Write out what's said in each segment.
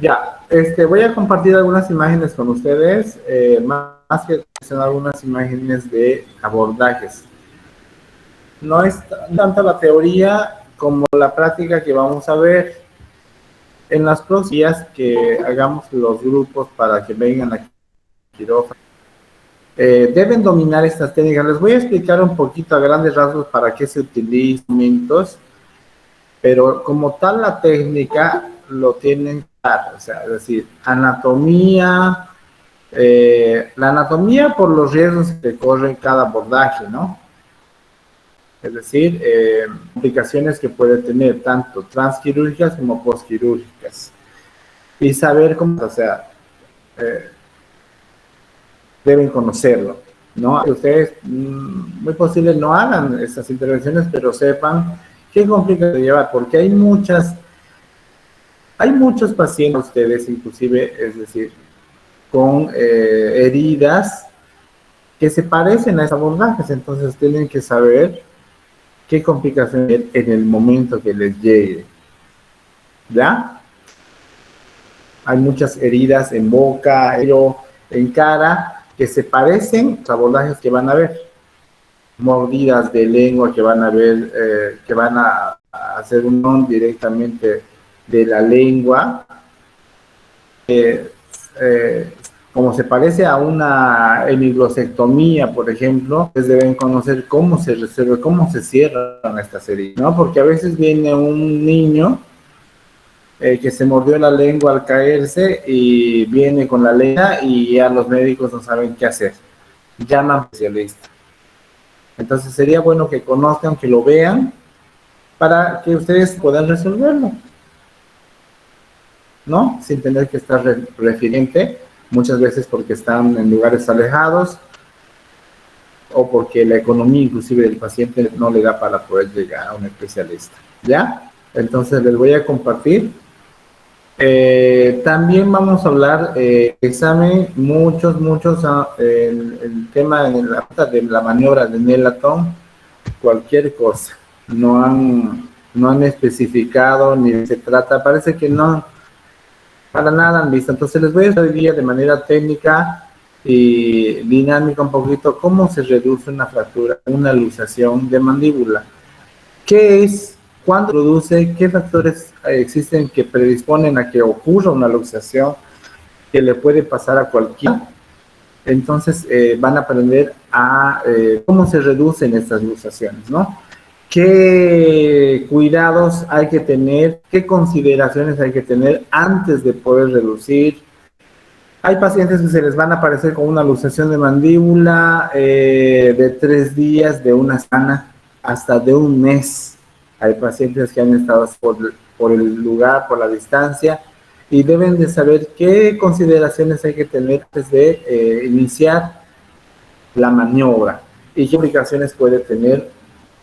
Ya, voy a compartir algunas imágenes con ustedes, más que mencionar algunas imágenes de abordajes. No es tanto la teoría como la práctica que vamos a ver en las próximas días que hagamos los grupos para que vengan aquí a quirófano. Deben dominar estas técnicas. Les voy a explicar un poquito a grandes rasgos para qué se utilizan, pero como tal la técnica lo tienen claro, o sea, es decir, anatomía, la anatomía por los riesgos que corre cada abordaje, ¿no? Es decir, complicaciones que puede tener tanto transquirúrgicas como postquirúrgicas. Y saber cómo, o sea, eh, deben conocerlo, ¿no? Ustedes muy posible no hagan estas intervenciones, pero sepan qué complicaciones llevar, porque hay muchos pacientes, ustedes inclusive, es decir, con heridas que se parecen a esos abordajes, entonces tienen que saber qué complicaciones en el momento que les llegue, ¿ya? Hay muchas heridas en boca, en cara, que se parecen a los abordajes que van a ver, mordidas de lengua que van a ver, que van a hacer un non directamente de la lengua, eh, como se parece a una hemiglosectomía, por ejemplo, ustedes deben conocer cómo se resuelve, cómo se cierran estas heridas, ¿no? Porque a veces viene un niño que se mordió la lengua al caerse y viene con la lengua y ya los médicos no saben qué hacer. Llaman a un especialista. Entonces sería bueno que conozcan, que lo vean, para que ustedes puedan resolverlo, ¿no? Sin tener que estar refiriente, muchas veces porque están en lugares alejados o porque la economía inclusive del paciente no le da para poder llegar a un especialista, ¿ya? Entonces les voy a compartir. También vamos a hablar examen, muchos, el tema de la maniobra de Nelaton, cualquier cosa. No han especificado ni se trata, parece que no, para nada han visto. Entonces les voy a decir hoy día de manera técnica y dinámica un poquito cómo se reduce una fractura, una luxación de mandíbula. ¿Qué es? ¿Cuándo produce? ¿Qué factores existen que predisponen a que ocurra una luxación que le puede pasar a cualquiera? Entonces van a aprender a cómo se reducen estas luxaciones, ¿no? ¿Qué cuidados hay que tener? ¿Qué consideraciones hay que tener antes de poder reducir? Hay pacientes que se les van a aparecer con una luxación de mandíbula de 3 días, de una semana, hasta de un mes. Hay pacientes que han estado por el lugar, por la distancia, y deben de saber qué consideraciones hay que tener antes de iniciar la maniobra y qué implicaciones puede tener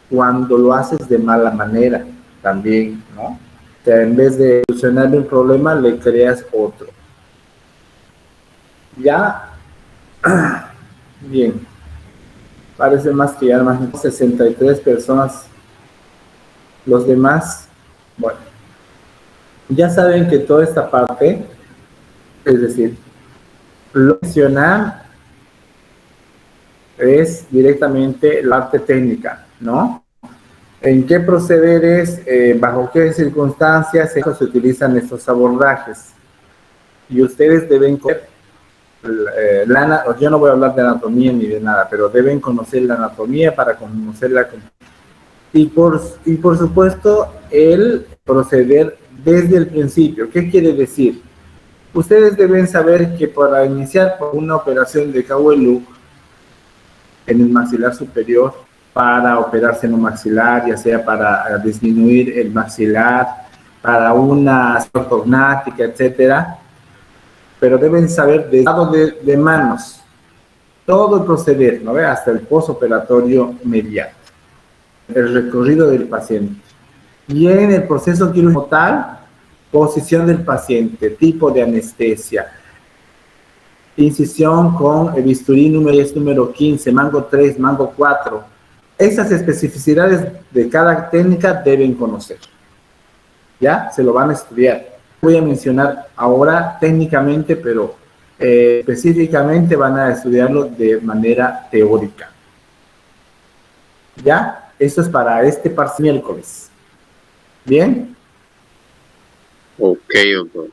cuando lo haces de mala manera también, ¿no? O sea, en vez de solucionarle un problema, le creas otro. Ya, bien, parece más que ya más de 63 personas. Los demás, bueno, ya saben que toda esta parte, es decir, lo mencionar es directamente la parte técnica, ¿no? ¿En qué procederes, bajo qué circunstancias se utilizan estos abordajes? Y ustedes deben conocer, yo no voy a hablar de anatomía ni de nada, pero deben conocer la anatomía para conocer la... Y por supuesto, el proceder desde el principio. ¿Qué quiere decir? Ustedes deben saber que para iniciar una operación de KWLU en el maxilar superior, para operar senomaxilar, ya sea para disminuir el maxilar, para una ortognática, etcétera, pero deben saber de lado de manos todo el proceder, ¿no ve? Hasta el postoperatorio inmediato, el recorrido del paciente. Y en el proceso quirúrgico tal, posición del paciente, tipo de anestesia, incisión con el bisturí número 10, número 15, mango 3, mango 4. Esas especificidades de cada técnica deben conocer. ¿Ya? Se lo van a estudiar. voy a mencionar ahora técnicamente, pero específicamente van a estudiarlo de manera teórica. ¿Ya? Esto es para este miércoles. ¿Bien? Ok, doctor.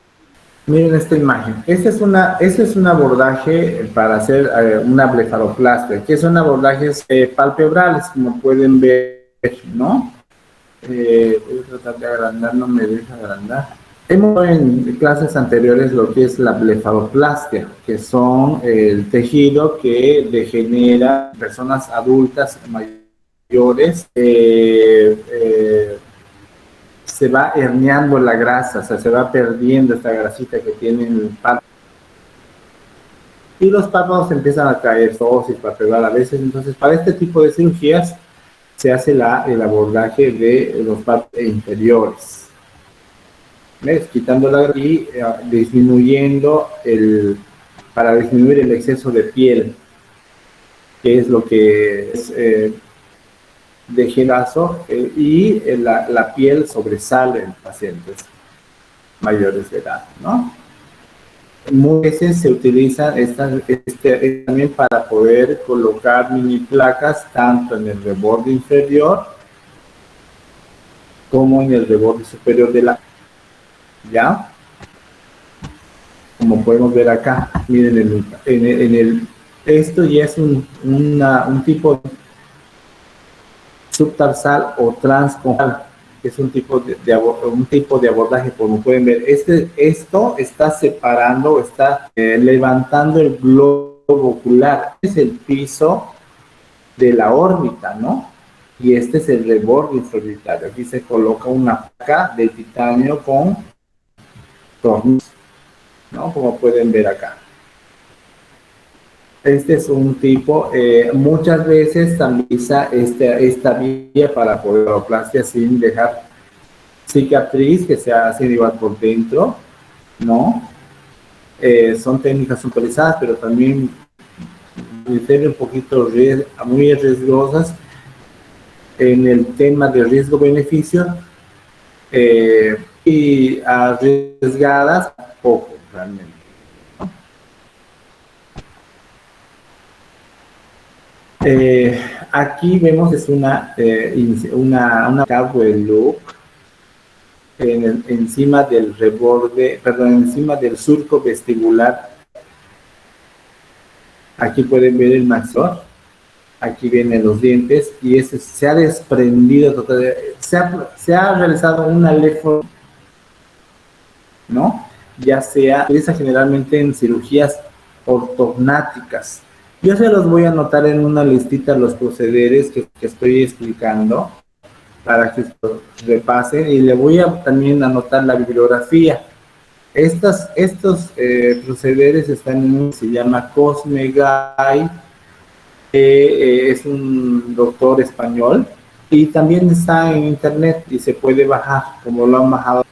Miren esta imagen. Este es un abordaje para hacer una blefaroplastia, que son abordajes palpebrales, como pueden ver, ¿no? Voy a tratar de agrandar, no me deja agrandar. Hemos visto en clases anteriores lo que es la blefaroplastia, que son el tejido que degenera personas adultas mayores, se va herniando la grasa, o sea, se va perdiendo esta grasita que tiene en el párpado. Y los párpados empiezan a caer, psosis, palpebral a veces. Entonces, para este tipo de cirugías se hace el abordaje de los párpados inferiores. ¿Ves? Quitándola y disminuyendo para disminuir el exceso de piel, que es lo que es degenerazo, y la piel sobresale en pacientes mayores de edad, ¿no? Muchas veces se utilizan también para poder colocar mini placas tanto en el reborde inferior como en el reborde superior de la, ¿ya? Como podemos ver acá, miren esto ya es un tipo subtarsal o transconjuntival, que es un tipo de abordaje, como pueden ver. Esto está separando, está levantando el globo ocular. Este es el piso de la órbita, ¿no? Y este es el reborde infraorbitario. Aquí se coloca una placa de titanio con tornillos, ¿no? Como pueden ver acá. Este es un tipo, muchas veces también esta vía para poderoplastia sin dejar cicatriz, que se hace igual por dentro, ¿no? Son técnicas utilizadas, pero también un poquito muy riesgosas en el tema de riesgo-beneficio, y arriesgadas poco realmente. Aquí vemos es una cowboy look encima del reborde, perdón, encima del surco vestibular. Aquí pueden ver el maxor, aquí vienen los dientes y se ha desprendido totalmente, se ha realizado una lefo, ¿no? Ya sea, utiliza generalmente en cirugías ortognáticas. Yo se los voy a anotar en una listita los procederes que estoy explicando para que repasen, y le voy a también anotar la bibliografía. Estos procederes están en un que se llama Cosme Gay, es un doctor español, y también está en internet y se puede bajar, como lo han bajado.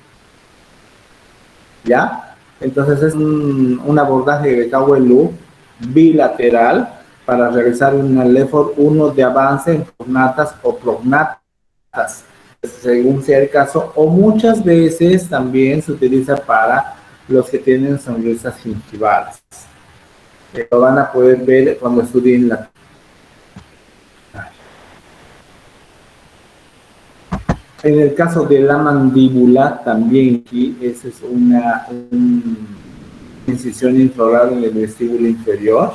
¿Ya? Entonces es un abordaje de Kawelu bilateral para realizar una LEFOR 1 de avance en prognatas o prognatas, según sea el caso, o muchas veces también se utiliza para los que tienen sonrisas gingivales. Lo van a poder ver cuando estudien la... En el caso de la mandíbula, también aquí esa es una incisión infraoral en el vestíbulo inferior,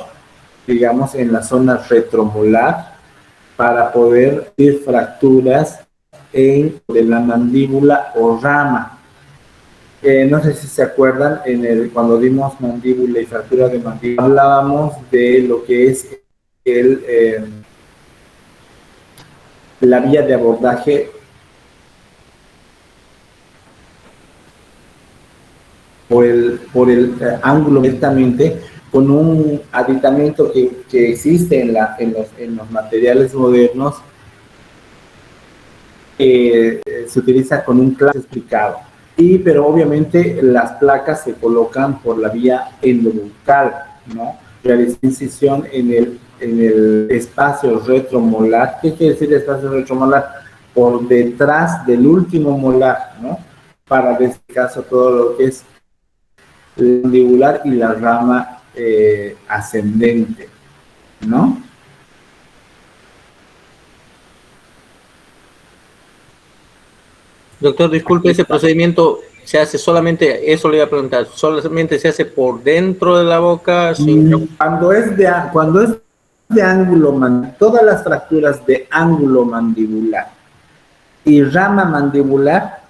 digamos en la zona retromolar, para poder ir fracturas de la mandíbula o rama. No sé si se acuerdan, cuando dimos mandíbula y fractura de mandíbula, hablábamos de lo que es la vía de abordaje por el ángulo directamente, con un aditamento que existe en los materiales modernos, se utiliza con un clase explicado. Pero obviamente las placas se colocan por la vía endobucal, ¿no? Realiza incisión en el espacio retromolar. ¿Qué quiere decir espacio retromolar? Por detrás del último molar, ¿no? para, en este caso, todo lo que es la mandibular y la rama ascendente, ¿no? Doctor, disculpe, ese procedimiento se hace solamente, eso le iba a preguntar, solamente se hace por dentro de la boca, sin... Cuando es de ángulo mandibular, todas las fracturas de ángulo mandibular y rama mandibular,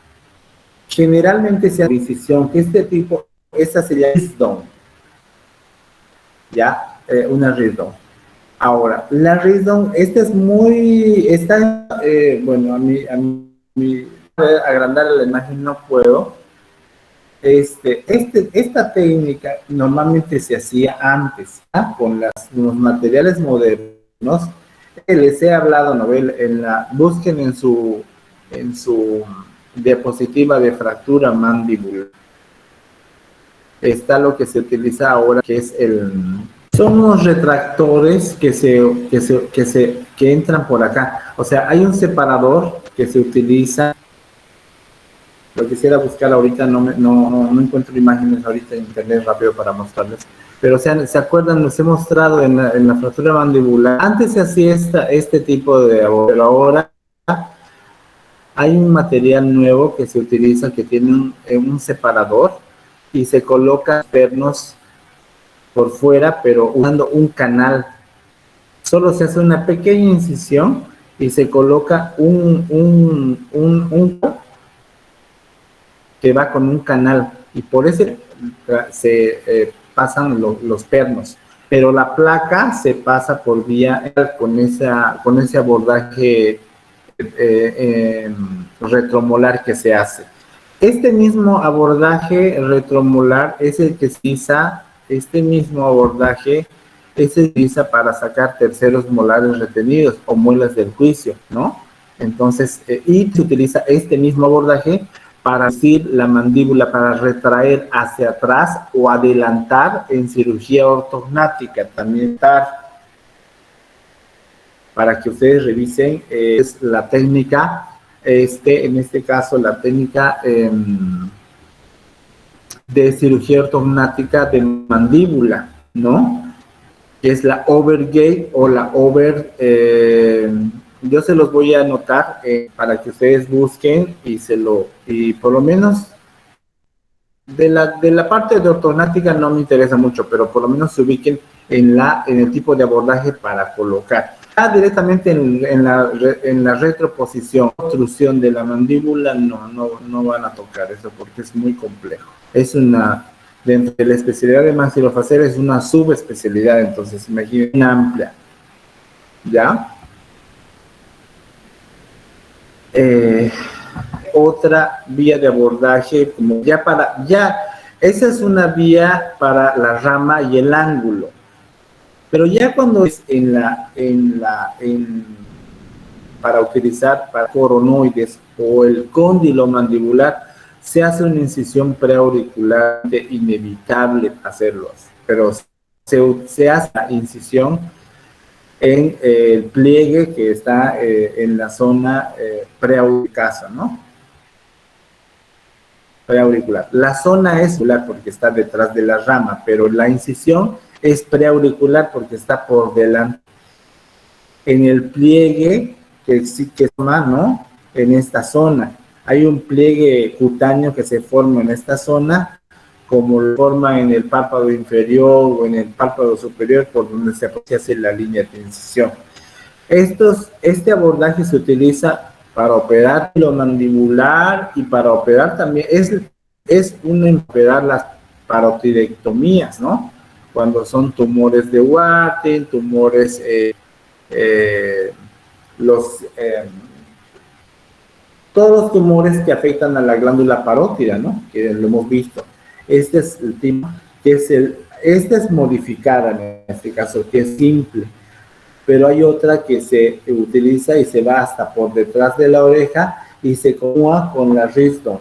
generalmente se hace incisión, que este tipo, esta sería Risdon, ¿ya? Una Risdon. Ahora, la Risdon, esta es muy, está, bueno, a mí, agrandar la imagen no puedo. Esta técnica normalmente se hacía antes, ¿ah? Con los materiales modernos. Les he hablado, ¿no? Busquen en su diapositiva de fractura mandibular. Está lo que se utiliza ahora, que es son unos retractores que entran por acá. O sea, hay un separador que se utiliza. Lo quisiera buscar ahorita, no encuentro imágenes ahorita en internet rápido para mostrarles. Pero se acuerdan, les he mostrado en la fractura mandibular. Antes se hacía este tipo de, pero ahora hay un material nuevo que se utiliza que tiene un separador y se coloca pernos por fuera, pero usando un canal. Solo se hace una pequeña incisión y se coloca un que va con un canal y por ese se pasan los pernos, pero la placa se pasa por vía con ese abordaje retromolar que se hace. Este mismo abordaje retromolar es el que se utiliza, este mismo abordaje se utiliza para sacar terceros molares retenidos o muelas del juicio, ¿no? Entonces, y se utiliza este mismo abordaje para reducir la mandíbula, para retraer hacia atrás o adelantar en cirugía ortognática, también para que ustedes revisen, es la técnica, en este caso la técnica de cirugía ortognática de mandíbula, ¿no? Que es la overgate o la yo se los voy a anotar para que ustedes busquen y por lo menos de la parte de ortognática no me interesa mucho, pero por lo menos se ubiquen en el tipo de abordaje para colocar. Directamente en la retroposición, obstrucción de la mandíbula, no van a tocar eso porque es muy complejo. Es dentro de la especialidad de maxilofacial es una subespecialidad, entonces imaginen amplia. ¿Ya? Otra vía de abordaje, como esa es una vía para la rama y el ángulo. Pero ya cuando es para utilizar para coronoides o el cóndilo mandibular, se hace una incisión preauricular inevitable hacerlo, pero se hace la incisión en el pliegue que está en la zona preauricular, ¿no? Preauricular. La zona es auricular porque está detrás de la rama, pero la incisión es preauricular porque está por delante. En el pliegue que forma, ¿no? En esta zona. Hay un pliegue cutáneo que se forma en esta zona, como lo forma en el párpado inferior o en el párpado superior, por donde se hace la línea de incisión. Este abordaje se utiliza para operar lo mandibular y para operar también, operar las parotirectomías, ¿no? Cuando son tumores de Warthin, tumores, todos los tumores que afectan a la glándula parótida, ¿no? Que lo hemos visto. Este es el tipo, esta es modificada en este caso, que es simple, pero hay otra que se utiliza y se va hasta por detrás de la oreja y se continúa con la Risdon.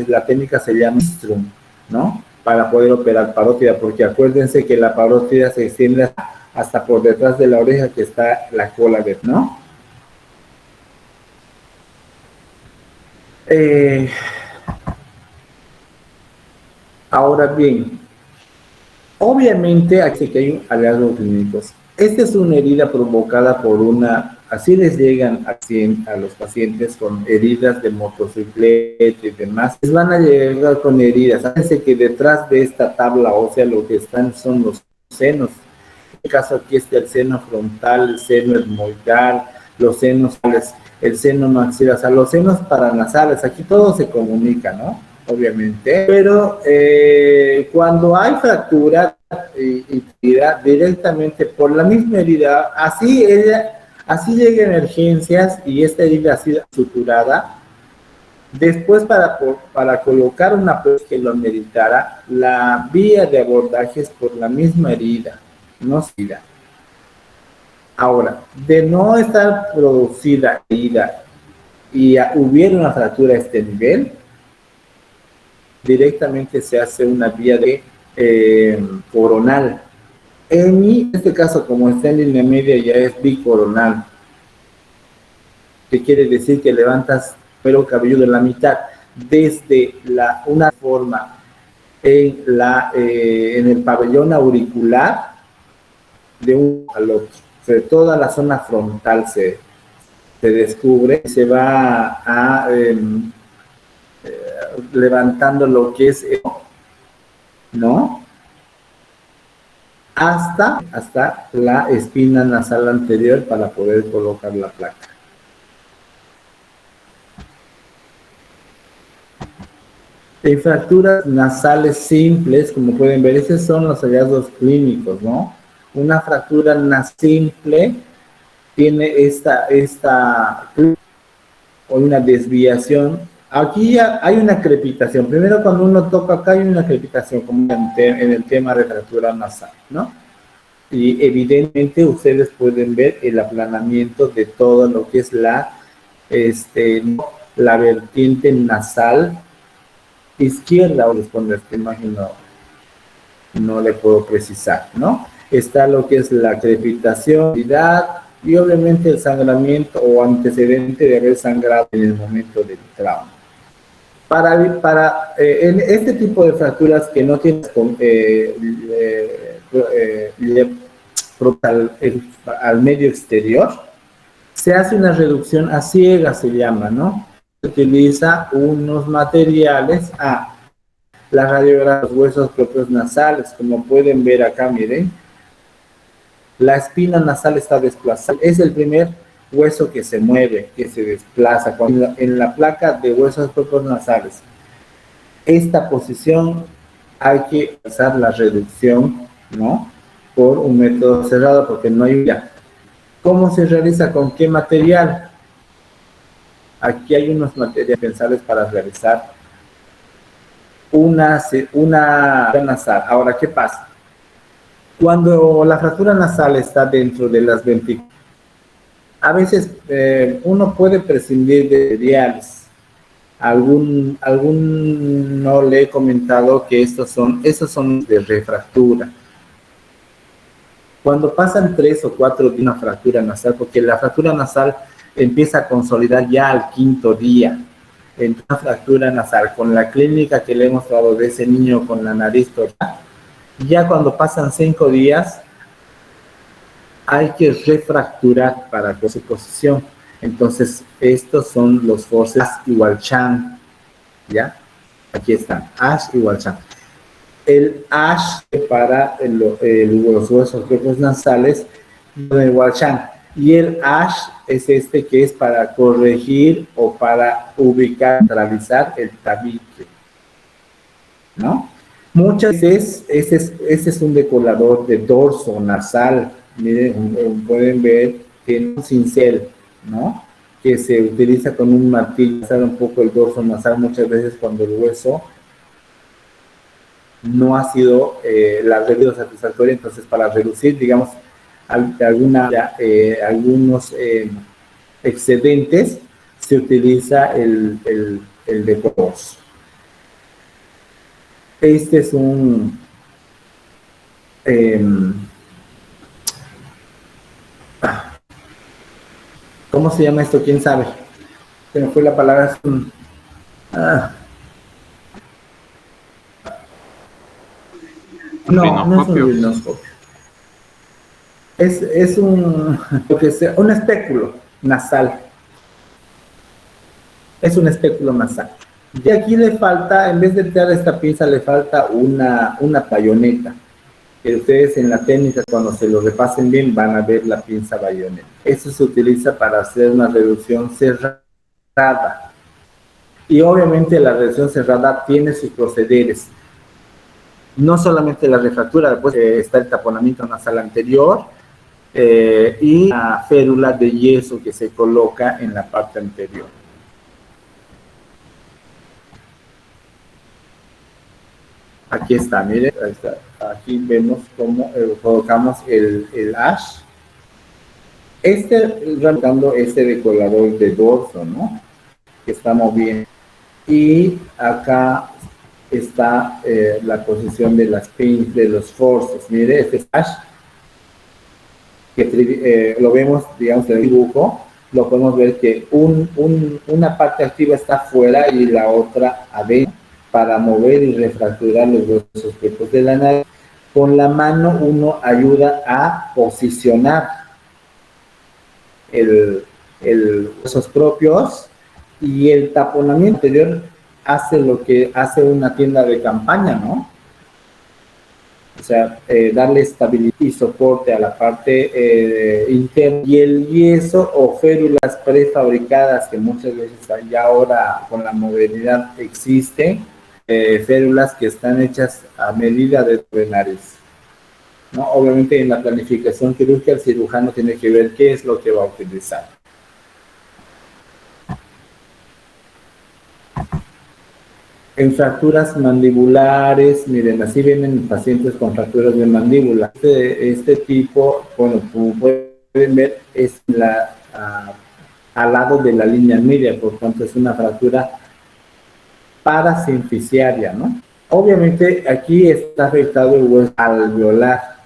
La técnica se llama Strum, ¿no? Para poder operar parótida, porque acuérdense que la parótida se extiende hasta por detrás de la oreja que está la cola, ¿no? Eh, Ahora bien, obviamente aquí que hay hallazgos clínicos. Esta es una herida provocada por así les llegan a los pacientes con heridas de motocicleta y demás. Les van a llegar con heridas. Fíjense que detrás de esta tabla ósea lo que están son los senos. En este caso aquí está el seno frontal, el seno etmoidal, los senos, el seno maxilar, o sea, los senos paranasales. Aquí todo se comunica, ¿no? Obviamente, pero cuando hay fractura y directamente por la misma herida, así llega a emergencias y esta herida ha sido suturada. Después, para colocar una prótesis que lo meditara, la vía de abordaje es por la misma herida, no herida. Ahora, de no estar producida herida y hubiera una fractura a este nivel, directamente se hace una vía de coronal. En este caso, como está en línea media, ya es bicoronal, que quiere decir que levantas pelo cabelludo en la mitad, desde una forma en el pabellón auricular de un al otro. O sea, toda la zona frontal se descubre y se va levantando lo que es, ¿no? Hasta la espina nasal anterior para poder colocar la placa. En fracturas nasales simples, como pueden ver, esos son los hallazgos clínicos, ¿no? Una fractura simple tiene o una desviación. Aquí ya hay una crepitación. Primero, cuando uno toca acá, hay una crepitación, como en el tema de fractura nasal, ¿no? Y evidentemente ustedes pueden ver el aplanamiento de todo lo que es la vertiente nasal izquierda, o les pondré esta imagen, no le puedo precisar, ¿no? Está lo que es la crepitación y obviamente el sangramiento o antecedente de haber sangrado en el momento del trauma. En este tipo de fracturas que no tienes al medio exterior, se hace una reducción a ciegas, se llama, ¿no? Se utiliza unos materiales, la radiografía de los huesos propios nasales, como pueden ver acá, miren, la espina nasal está desplazada, es el primer hueso que se mueve, que se desplaza en la placa de huesos propios nasales. Esta posición hay que hacer la reducción, ¿no? Por un método cerrado, porque no hay ya. ¿Cómo se realiza? ¿Con qué material? Aquí hay unos materiales pensables para realizar una nasal. Ahora, ¿qué pasa? Cuando la fractura nasal está dentro de las ventículas, a veces uno puede prescindir de materiales. No le he comentado que esos son de refractura. Cuando pasan 3 o 4 días una fractura nasal, porque la fractura nasal empieza a consolidar ya al 5.º día, en una fractura nasal, con la clínica que le hemos dado de ese niño con la nariz torcida, ya cuando pasan 5 días, hay que refracturar para su posición. Entonces, estos son los forces Ash y Walchand, ¿ya? Aquí están, Ash y Walchand. El Ash para los huesos propios nasales de Walchand. Y el Ash es este que es para corregir o para ubicar, centralizar el tabique, ¿no? Muchas veces este es un decolador de dorso nasal. Miren, pueden ver que es un cincel, ¿no? Que se utiliza con un martillo para un poco el dorso nasal muchas veces cuando el hueso no ha sido la reducción satisfactoria. Entonces, para reducir, digamos, algunos excedentes, se utiliza el decolador. Este es un ¿cómo se llama esto? ¿Quién sabe? Se me fue la palabra. Ah, no es un rinoscopio. Es un espéculo nasal. Es un espéculo nasal. Y aquí le falta, en vez de entrar esta pinza, le falta una bayoneta. Que ustedes en la técnica, cuando se lo repasen bien, van a ver la pinza bayoneta. Eso se utiliza para hacer una reducción cerrada. Y obviamente la reducción cerrada tiene sus procederes. No solamente la refractura, después está el taponamiento nasal anterior y la férula de yeso que se coloca en la parte anterior. Aquí está, miren, ahí está. Aquí vemos cómo colocamos el ash. Realizando este decorador de dorso, ¿no? Que está moviendo. Y acá está la posición de las pins, de los forces. Mire, este ash, que lo vemos, digamos, en el dibujo, lo podemos ver que una parte activa está afuera y la otra adentro, para mover y refracturar los huesos secos de la nariz. Con la mano uno ayuda a posicionar los huesos propios, y el taponamiento anterior hace lo que hace una tienda de campaña, ¿no? O sea, darle estabilidad y soporte a la parte interna, y el yeso o férulas prefabricadas que muchas veces ya ahora con la modernidad existen, férulas que están hechas a medida de nariz, ¿no? Obviamente en la planificación quirúrgica el cirujano tiene que ver qué es lo que va a utilizar. En fracturas mandibulares, miren, así vienen pacientes con fracturas de mandíbula. Este tipo, bueno, como pueden ver, es al lado de la línea media, por tanto es una fractura parasinfisiaria, ¿no? Obviamente aquí está afectado el hueso alveolar.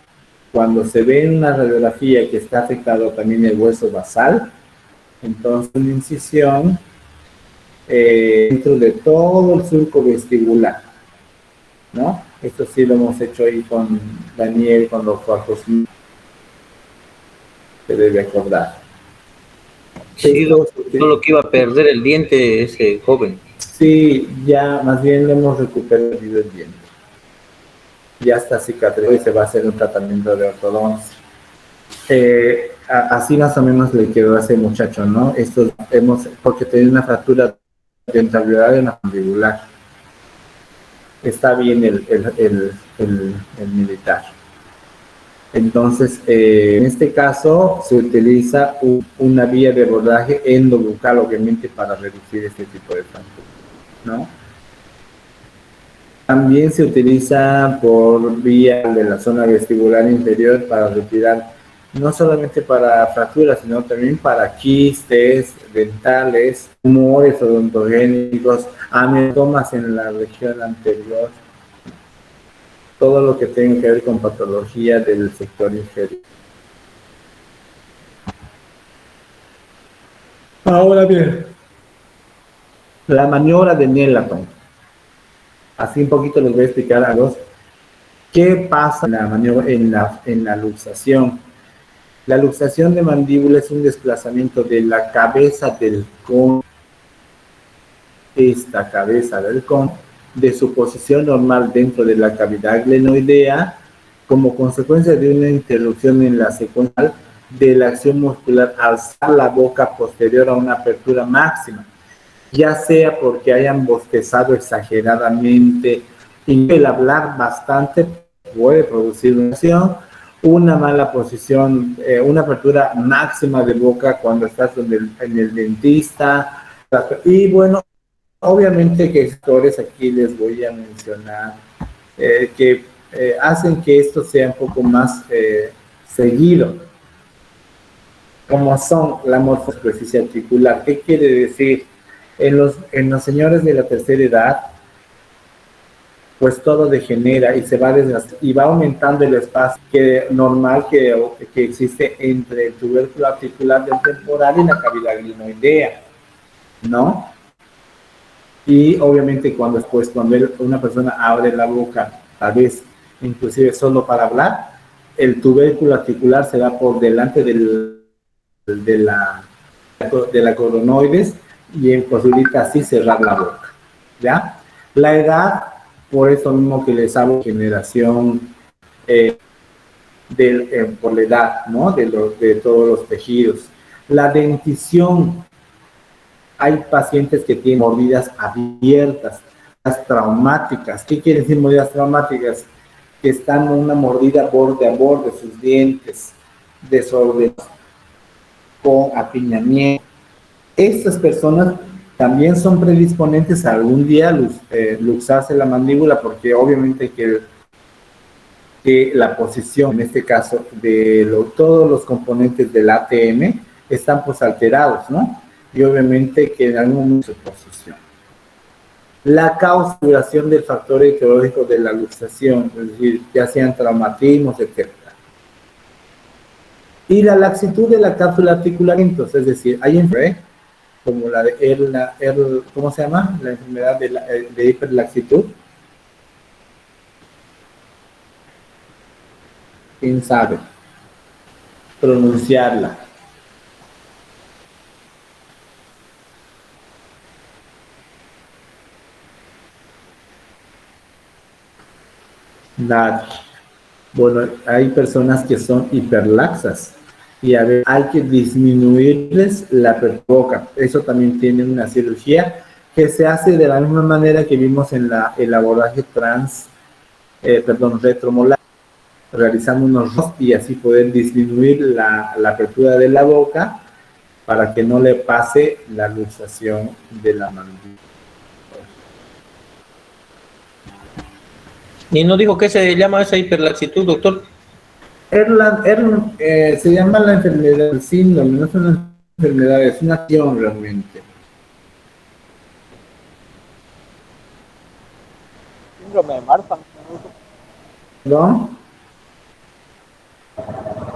Cuando se ve en una radiografía que está afectado también el hueso basal, entonces una incisión dentro de todo el surco vestibular, ¿no? Esto sí lo hemos hecho ahí con Daniel, con los cuartos, se debe acordar. Sí, solo que iba a perder el diente ese joven. Sí, ya más bien le hemos recuperado el diente. Ya está cicatrizado y se va a hacer un tratamiento de ortodoncia. Así más o menos le quedó a ese muchacho, ¿no? Porque tenía una fractura dentalveolar y una mandibular. Está bien el militar. Entonces, en este caso se utiliza una vía de abordaje endobucal, obviamente, para reducir este tipo de fracturas, ¿no? También se utiliza por vía de la zona vestibular inferior para retirar, no solamente para fracturas, sino también para quistes dentales, tumores odontogénicos, amiotomas en la región anterior, todo lo que tenga que ver con patología del sector inferior. Ahora bien, la maniobra de Nelaton. Así un poquito les voy a explicar a los qué pasa en la maniobra, en la luxación. La luxación de mandíbula es un desplazamiento de la cabeza del cono, esta cabeza del cono, de su posición normal dentro de la cavidad glenoidea, como consecuencia de una interrupción en la secuencia de la acción muscular al alzar la boca posterior a una apertura máxima, ya sea porque hayan bostezado exageradamente y el hablar bastante puede producir una mala posición, una apertura máxima de boca cuando estás en el dentista. Y bueno, obviamente que factores aquí les voy a mencionar que hacen que esto sea un poco más seguido, como son la morfosuperficie articular. ¿Qué quiere decir? En los señores de la tercera edad, pues todo degenera y se va desgastando y va aumentando el espacio normal que existe entre el tubérculo articular del temporal y la cavidad glenoidea, ¿no? Y obviamente cuando una persona abre la boca, tal vez inclusive solo para hablar, el tubérculo articular se va por delante de la coronoides y posibilita así cerrar la boca, ¿ya? La edad, por eso mismo que les hablo, generación, por la edad, ¿no? De todos los tejidos. La dentición, hay pacientes que tienen mordidas abiertas, las traumáticas. ¿Qué quiere decir mordidas traumáticas? Que están en una mordida borde a borde, sus dientes desordenados, con apiñamiento. Estas personas también son predisponentes a algún día luxarse la mandíbula, porque obviamente que la posición, en este caso, de todos los componentes del ATM están pues alterados, ¿no? Y obviamente que en algún momento su posición. La causación del factor etiológico de la luxación, es decir, ya sean traumatismos, etc. Y la laxitud de la cápsula articular, entonces, es decir, hay enfermedades como la de ¿cómo se llama? La enfermedad de hiperlaxitud. ¿Quién sabe pronunciarla? Nadie. Bueno, hay personas que son hiperlaxas y a veces hay que disminuirles la boca. Eso también tiene una cirugía que se hace de la misma manera que vimos en el abordaje retromolar, realizando unos rostros y así poder disminuir la apertura de la boca para que no le pase la luxación de la mandíbula. ¿Y no dijo qué se llama esa hiperlaxitud, doctor? Se llama la enfermedad del síndrome, no es una enfermedad, es una acción realmente. Síndrome de Marfan. ¿No?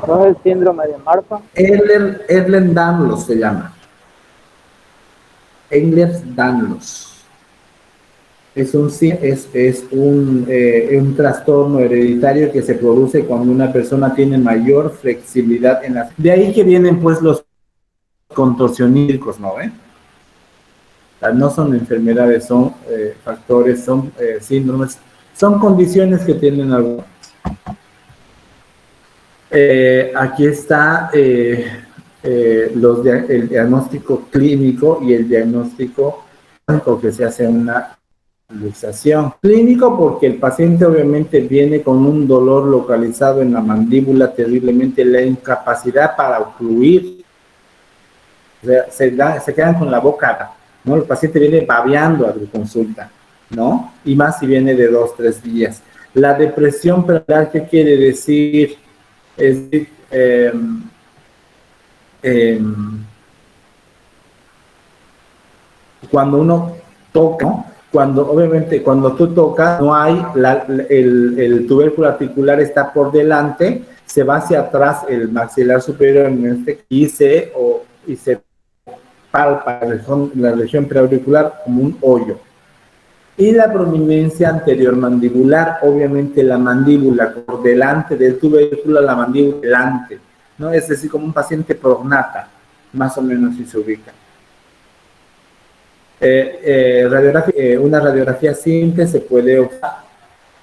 ¿No es el síndrome de Marfan? Ehlers-Danlos se llama. Ehlers-Danlos. Es un trastorno hereditario que se produce cuando una persona tiene mayor flexibilidad en las... De ahí que vienen pues los contorsionísticos, ¿no? No son enfermedades, son factores, son síndromes, son condiciones que tienen algunos. Aquí está el diagnóstico clínico y el diagnóstico que se hace una luxación. Clínico porque el paciente obviamente viene con un dolor localizado en la mandíbula terriblemente, la incapacidad para ocluir, o sea, se quedan con la boca, ¿no? El paciente viene babeando a tu consulta, ¿no? Y más si viene de 2-3 días. La depresión prenatal, ¿qué quiere decir? Es decir, cuando uno toca, ¿no? Obviamente cuando tú tocas, no hay, el tubérculo articular está por delante, se va hacia atrás el maxilar superior y se palpa la región preauricular como un hoyo. Y la prominencia anterior mandibular, obviamente la mandíbula por delante del tubérculo, la mandíbula delante, ¿no? Es decir, como un paciente prognata, más o menos si se ubica. Una radiografía simple se puede observar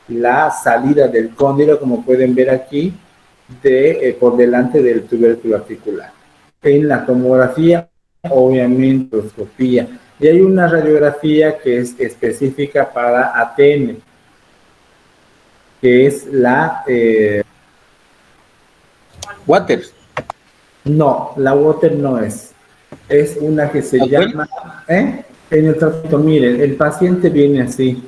la salida del cóndilo, como pueden ver aquí, por delante del tubérculo articular. En la tomografía, obviamente, endoscopía. Y hay una radiografía que es específica para ATM, que es la... Waters. No, la Water no es. Es una que se llama... En el tratamiento, miren, el paciente viene así,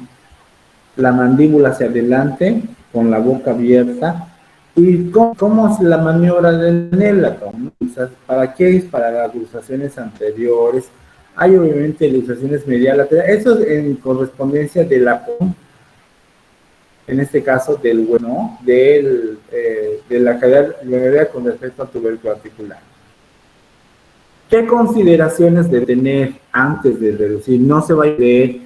la mandíbula hacia adelante, con la boca abierta. ¿Y cómo es la maniobra del Nelaton? ¿Para qué es? Para las luxaciones anteriores. Hay obviamente luxaciones mediales. Eso es en correspondencia de en este caso del bueno, de la cavidad con respecto al tubérculo articular. ¿Qué consideraciones de tener antes de reducir? No se va a ver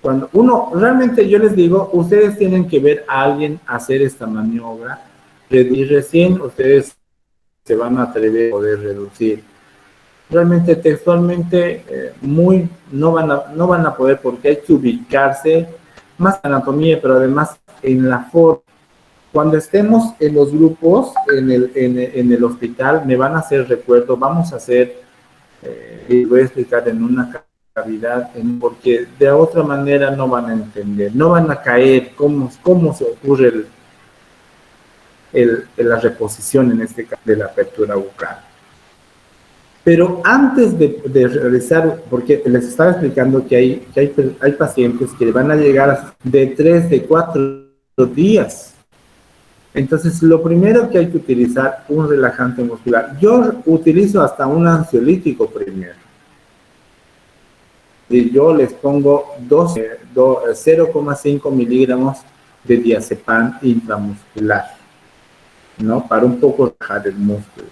Cuando uno, realmente yo les digo, ustedes tienen que ver a alguien hacer esta maniobra y recién ustedes se van a atrever a poder reducir. Realmente textualmente no van a poder porque hay que ubicarse más en anatomía, pero además en la forma. Cuando estemos en los grupos, en el hospital, me van a hacer recuerdo, vamos a hacer, y voy a explicar en una cavidad, porque de otra manera no van a entender, no van a caer cómo se ocurre la reposición en este caso de la apertura bucal. Pero antes de realizar, porque les estaba explicando que hay pacientes que van a llegar de 3, de 4 días. Entonces, lo primero que hay que utilizar un relajante muscular. Yo utilizo hasta un ansiolítico primero. Y yo les pongo 0,5 miligramos de diazepam intramuscular, ¿no? Para un poco relajar el músculo.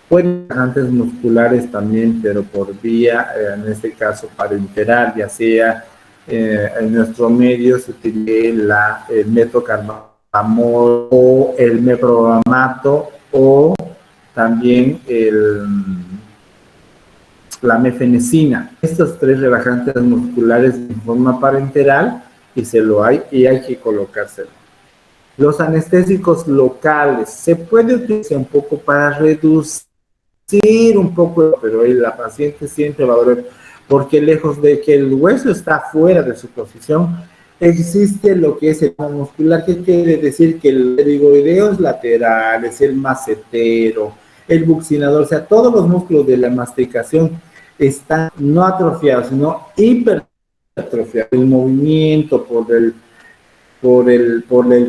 Pueden relajantes musculares también, pero por vía, en este caso, parenteral, ya sea en nuestro medio se utiliza el metocarmamol o el meprobamato o también la mefenecina. Estos 3 relajantes musculares en forma parenteral y hay que colocárselo. Los anestésicos locales se puede utilizar un poco para reducir un poco, pero la paciente siempre va a doler, porque lejos de que el hueso está fuera de su posición, existe lo que es el muscular, que quiere decir que el pterigoideos laterales, el macetero, el buccinador, o sea, todos los músculos de la masticación están no atrofiados, sino hipertrofiados. El movimiento por el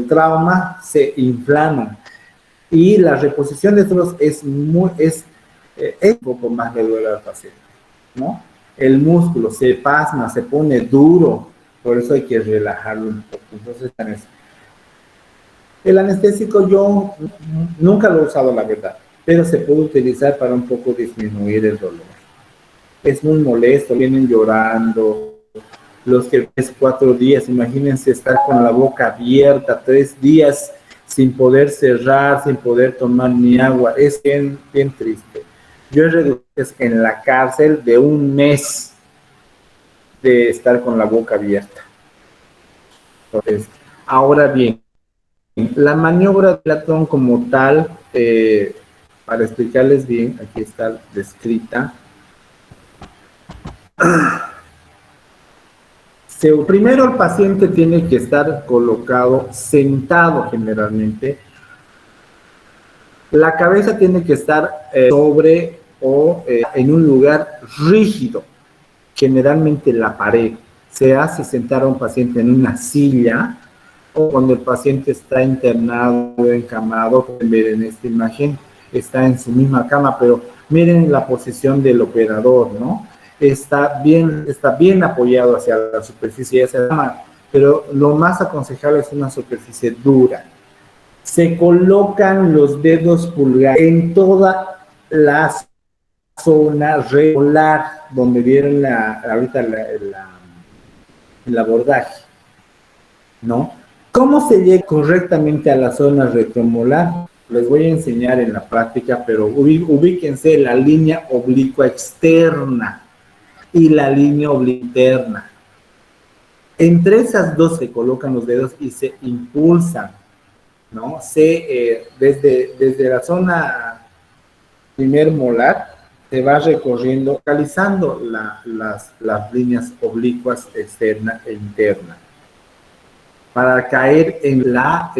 trauma se inflaman y la reposición de estos es un poco más le duele al paciente, ¿no? El músculo se pasma, se pone duro, por eso hay que relajarlo un poco. Entonces, el anestésico yo nunca lo he usado, la verdad, pero se puede utilizar para un poco disminuir el dolor. Es muy molesto, vienen llorando. Los que es 4 días, imagínense estar con la boca abierta 3 días sin poder cerrar, sin poder tomar ni agua, es bien, bien triste. Yo he reducido en la cárcel de 1 mes de estar con la boca abierta. Entonces, ahora bien, la maniobra de Platón como tal, para explicarles bien, aquí está descrita. Primero el paciente tiene que estar colocado sentado generalmente. La cabeza tiene que estar sobre o en un lugar rígido, generalmente la pared. Se hace sentar a un paciente en una silla o cuando el paciente está internado o encamado, pueden ver en esta imagen, está en su misma cama, pero miren la posición del operador, ¿no? Está bien apoyado hacia la superficie, hacia la cama, pero lo más aconsejable es una superficie dura. Se colocan los dedos pulgares en toda la zona regular donde vieron ahorita el abordaje, ¿no? ¿Cómo se llega correctamente a la zona retromolar? Les voy a enseñar en la práctica, pero ubíquense la línea oblicua externa y la línea obliqua interna. Entre esas dos se colocan los dedos y se impulsan, ¿no? Desde la zona primer molar se va recorriendo, localizando las líneas oblicuas externa e interna para caer en la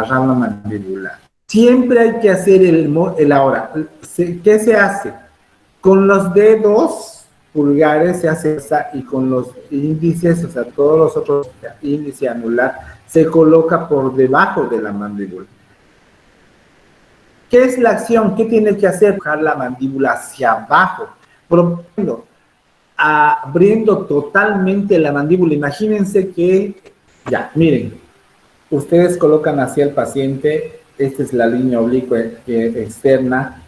rama mandibular. Siempre hay que hacer el ahora. ¿Qué se hace? Con los dedos pulgares se hace esa y con los índices, o sea, todos los otros, índice anular, se coloca por debajo de la mandíbula. ¿Qué es la acción? ¿Qué tiene que hacer? Bajar la mandíbula hacia abajo, abriendo totalmente la mandíbula. Imagínense que, miren, ustedes colocan hacia el paciente, esta es la línea oblicua externa.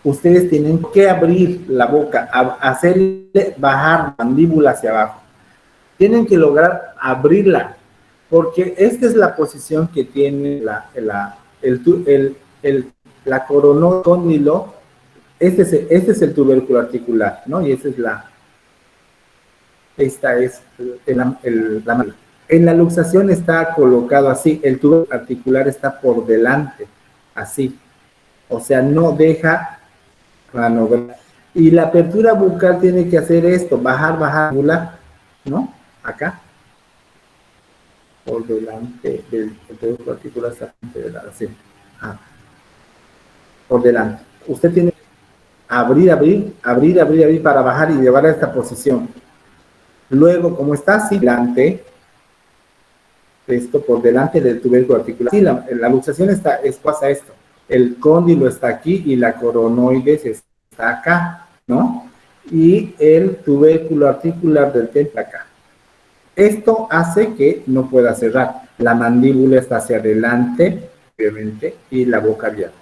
Ustedes tienen que abrir la boca, hacerle bajar la mandíbula hacia abajo. tienen que lograr abrirla, porque esta es la posición que tiene la coronocóndilo. Este es el tubérculo articular, ¿no? Y esta es la mano. En la luxación está colocado así, el tubérculo articular está por delante, así. O sea, no deja manobrar. Y la apertura bucal tiene que hacer esto, bajar, ¿no? Acá. Por delante del tubérculo articular está así. Por delante. Usted tiene que abrir para bajar y llevar a esta posición. Luego, como está así delante, esto por delante del tubérculo articular. Sí, la luxación pasa esto. El cóndilo está aquí y la coronoides está acá, ¿no? Y el tubérculo articular del temple acá. Esto hace que no pueda cerrar. La mandíbula está hacia adelante, obviamente, y la boca abierta.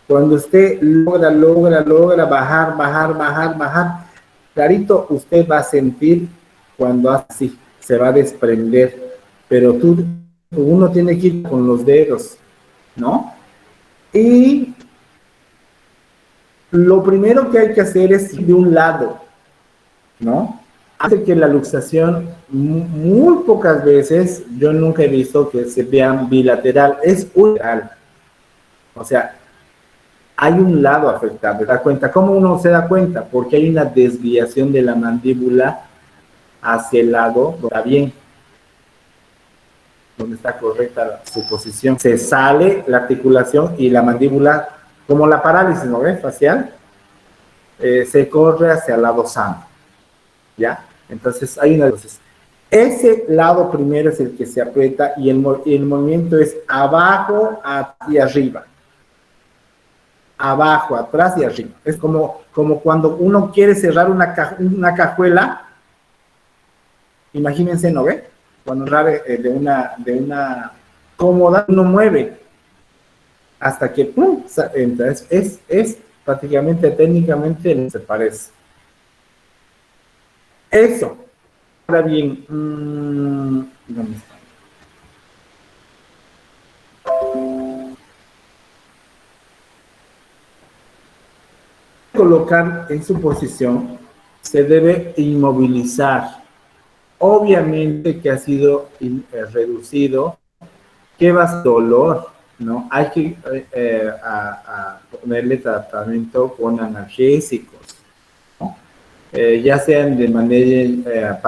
Cuando usted logra bajar, clarito, usted va a sentir cuando así se va a desprender, pero uno tiene que ir con los dedos, ¿no? Y lo primero que hay que hacer es ir de un lado, ¿no? Hace que la luxación, muy pocas veces, yo nunca he visto que se vean bilateral, es unilateral. O sea, hay un lado afectado, ¿se da cuenta? ¿Cómo uno se da cuenta? Porque hay una desviación de la mandíbula hacia el lado, está bien, donde está correcta su posición. Se sale la articulación y la mandíbula, como la parálisis, ¿no ves? Facial, se corre hacia el lado sano, ¿ya? Entonces, ese lado primero es el que se aprieta y el movimiento es abajo hacia arriba. Abajo, atrás y arriba. Es como cuando uno quiere cerrar una cajuela. Imagínense, ¿no ve? Cuando abre de una cómoda, uno mueve hasta que ¡pum! Entra. Es prácticamente, técnicamente, se parece. Eso. Ahora bien, ¿dónde está? Colocar en su posición, se debe inmovilizar. Obviamente que ha sido reducido, que va a ser dolor, ¿no? Hay que ponerle tratamiento con analgésicos, ¿no? Ya sean de manera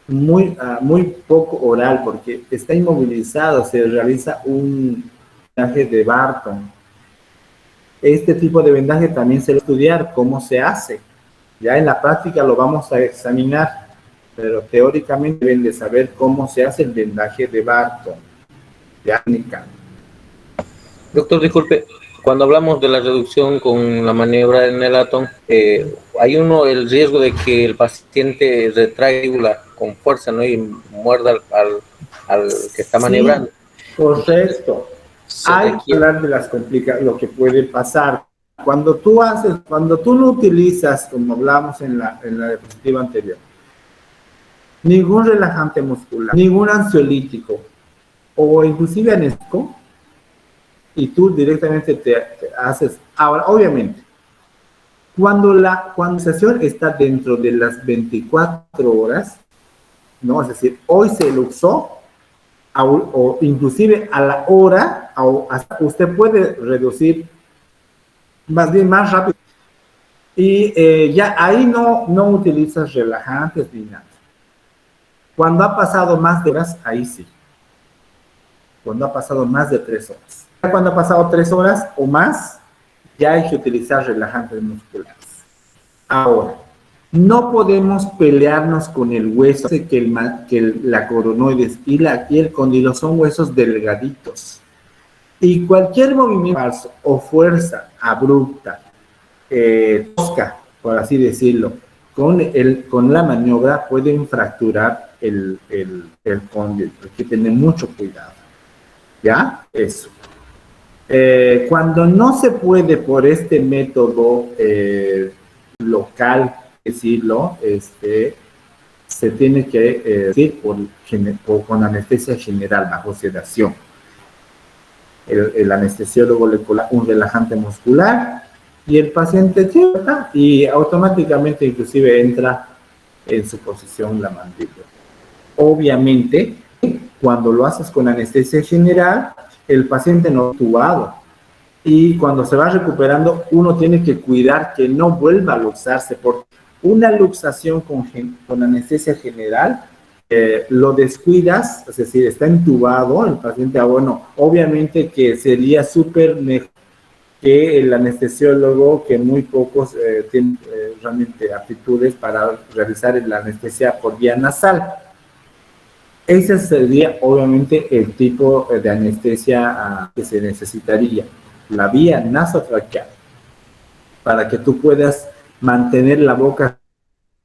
muy poco oral, porque está inmovilizado, se realiza un vendaje de Barton. Este tipo de vendaje también se va a estudiar cómo se hace. Ya en la práctica lo vamos a examinar, pero teóricamente deben de saber cómo se hace el vendaje de Barton. Ya, Doctor, disculpe, cuando hablamos de la reducción con la maniobra del Nelaton, hay el riesgo de que el paciente retraiga con fuerza, ¿no? Y muerda al que está maniobrando. Sí, correcto. Hay que hablar de las complicaciones, lo que puede pasar. Cuando tú no utilizas, como hablamos en la diapositiva anterior, ningún relajante muscular, ningún ansiolítico o inclusive anestésico, y tú directamente te haces. Ahora, obviamente, cuando la condensación está dentro de las 24 horas, ¿no? Es decir, hoy se luxó, o inclusive a la hora, usted puede reducir más rápido. Y ya ahí no utilizas relajantes ni nada. Cuando ha pasado más de horas, ahí sí. Cuando ha pasado más de 3 horas. Cuando ha pasado 3 horas o más, ya hay que utilizar relajantes musculares. Ahora, no podemos pelearnos con el hueso, que la coronoides y el cóndilo son huesos delgaditos. Y cualquier movimiento falso o fuerza abrupta, tosca, por así decirlo, con la maniobra pueden fracturar el cóndilo. Hay que tener mucho cuidado. ¿Ya? Eso. Cuando no se puede por este método local, decirlo, se se tiene que decir con anestesia general bajo sedación. El anestesiólogo le coloca un relajante muscular y el paciente cierra y automáticamente inclusive entra en su posición la mandíbula. Obviamente, cuando lo haces con anestesia general, el paciente no es tubado y cuando se va recuperando uno tiene que cuidar que no vuelva a luxarse, porque una luxación con anestesia general lo descuidas, es decir, está entubado el paciente, bueno, obviamente que sería súper mejor que el anestesiólogo, que muy pocos tienen realmente aptitudes para realizar la anestesia por vía nasal. Ese sería obviamente el tipo de anestesia que se necesitaría, la vía nasotraqueal, para que tú puedas mantener la boca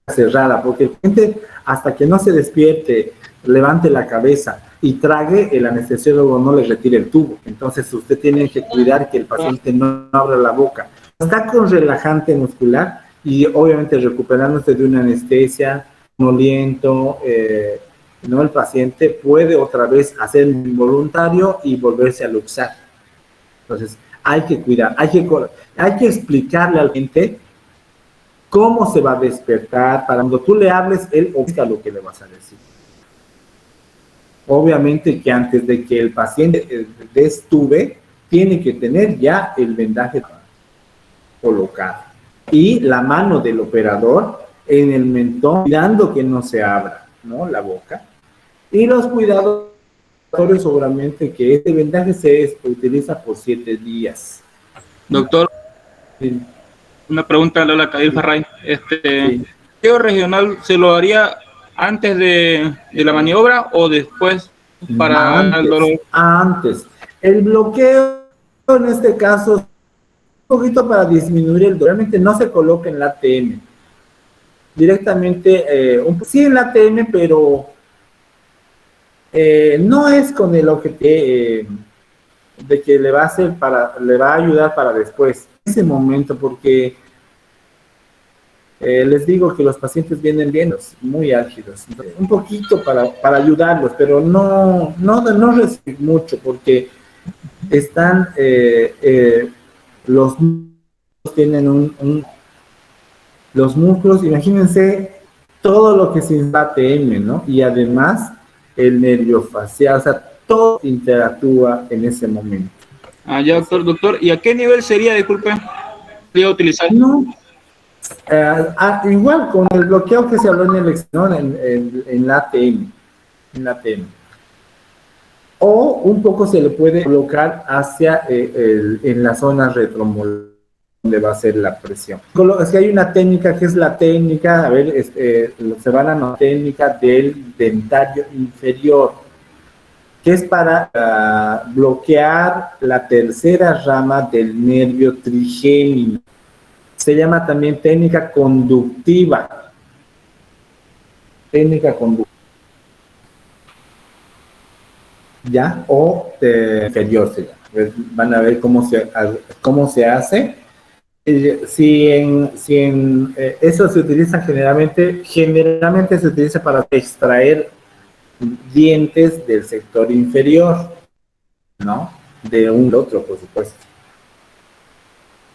cerrada, porque el paciente hasta que no se despierte, levante la cabeza y trague, el anestesiólogo no le retire el tubo. Entonces usted tiene que cuidar que el paciente no abra la boca. Está con relajante muscular y obviamente recuperándose de una anestesia, moliento, no, el paciente puede otra vez hacer un involuntario y volverse a luxar. Entonces hay que cuidar, hay que explicarle al paciente cómo se va a despertar, para cuando tú le hables, él oiga lo que le vas a decir. Obviamente que antes de que el paciente destube, tiene que tener ya el vendaje colocado. Y la mano del operador en el mentón, cuidando que no se abra, ¿no?, la boca. Y los cuidados, seguramente que este vendaje se utiliza por 7 días. Doctor, Sí. una pregunta a Lola Kadir Farray. Sí. ¿Bloqueo regional se lo haría antes de la maniobra o después para el dolor? Antes. El bloqueo en este caso es un poquito para disminuir el dolor. Realmente no se coloca en la ATM. Directamente, sí en la ATM, pero no es con el objetivo de que le va a ayudar para después, en ese momento, porque les digo que los pacientes vienen bien, muy álgidos, un poquito para ayudarlos, pero no reciben mucho, porque están, los músculos tienen los músculos, imagínense todo lo que se ATM, ¿no? Y además el nervio facial, o sea, todo interactúa en ese momento. Ah, ya, doctor. ¿Y a qué nivel sería, disculpe, sería utilizar? No, igual con el bloqueo que se habló en el examen, en la ATM, o un poco se le puede colocar hacia en la zona retromolar, donde va a ser la presión. Es que hay una técnica que es la técnica, a ver, se va a la técnica del dentario inferior, que es para bloquear la tercera rama del nervio trigémino. Se llama también técnica conductiva. Técnica conductiva. ¿Ya? O inferior se llama. Van a ver cómo se hace. Eso se utiliza generalmente se utiliza para extraer dientes del sector inferior, ¿no? De un otro, por supuesto.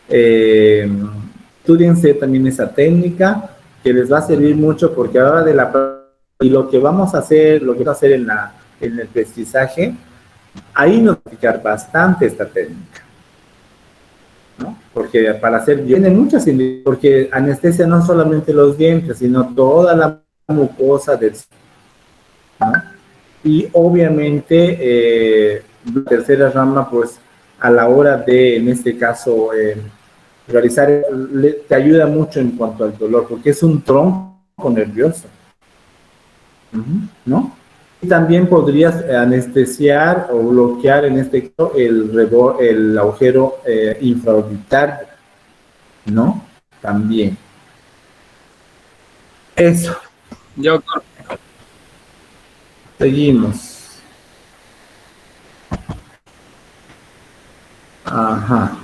Estudiense también esa técnica que les va a servir mucho, porque ahora y lo que vamos a hacer, en el pesquisaje, ahí nos va a aplicar bastante esta técnica, ¿no? Porque para hacer tiene muchas indicaciones, porque anestesia no solamente los dientes, sino toda la mucosa del, ¿no? Y obviamente la tercera rama, pues a la hora de, en este caso, realizar, te ayuda mucho en cuanto al dolor, porque es un tronco nervioso, ¿no? Y también podrías anestesiar o bloquear, en este caso, el agujero infraorbitario, ¿no? También. Eso. Ya, doctor. Seguimos. Ajá.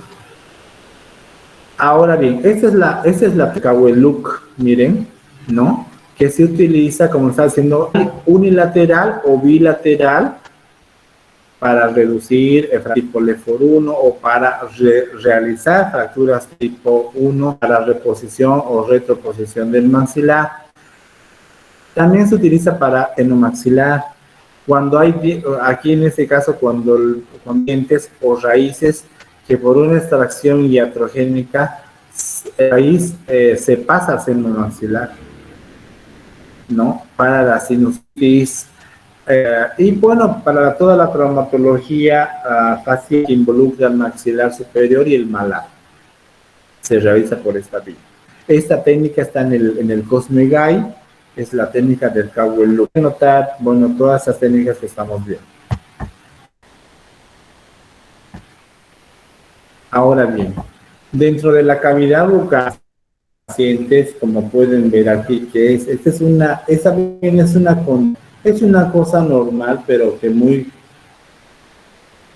Ahora bien, esa es la Kaweluk, miren, ¿no? que se utiliza, como está diciendo, unilateral o bilateral para reducir tipo LEFOR1 o para realizar fracturas tipo 1 para reposición o retroposición del maxilar. También se utiliza para enomaxilar. Cuando hay, aquí en este caso, cuando dientes o raíces que por una extracción iatrogénica raíz se pasa al seno maxilar, ¿no? Para la sinusitis y bueno, para toda la traumatología facial que involucra el maxilar superior y el malar, se realiza por esta vía. Esta técnica está en el Cosmegai, es la técnica del Cowell Loop. Notar, bueno, todas esas técnicas que estamos viendo. Ahora bien, dentro de la cavidad bucal, pacientes, como pueden ver aquí, que es una cosa normal, pero que muy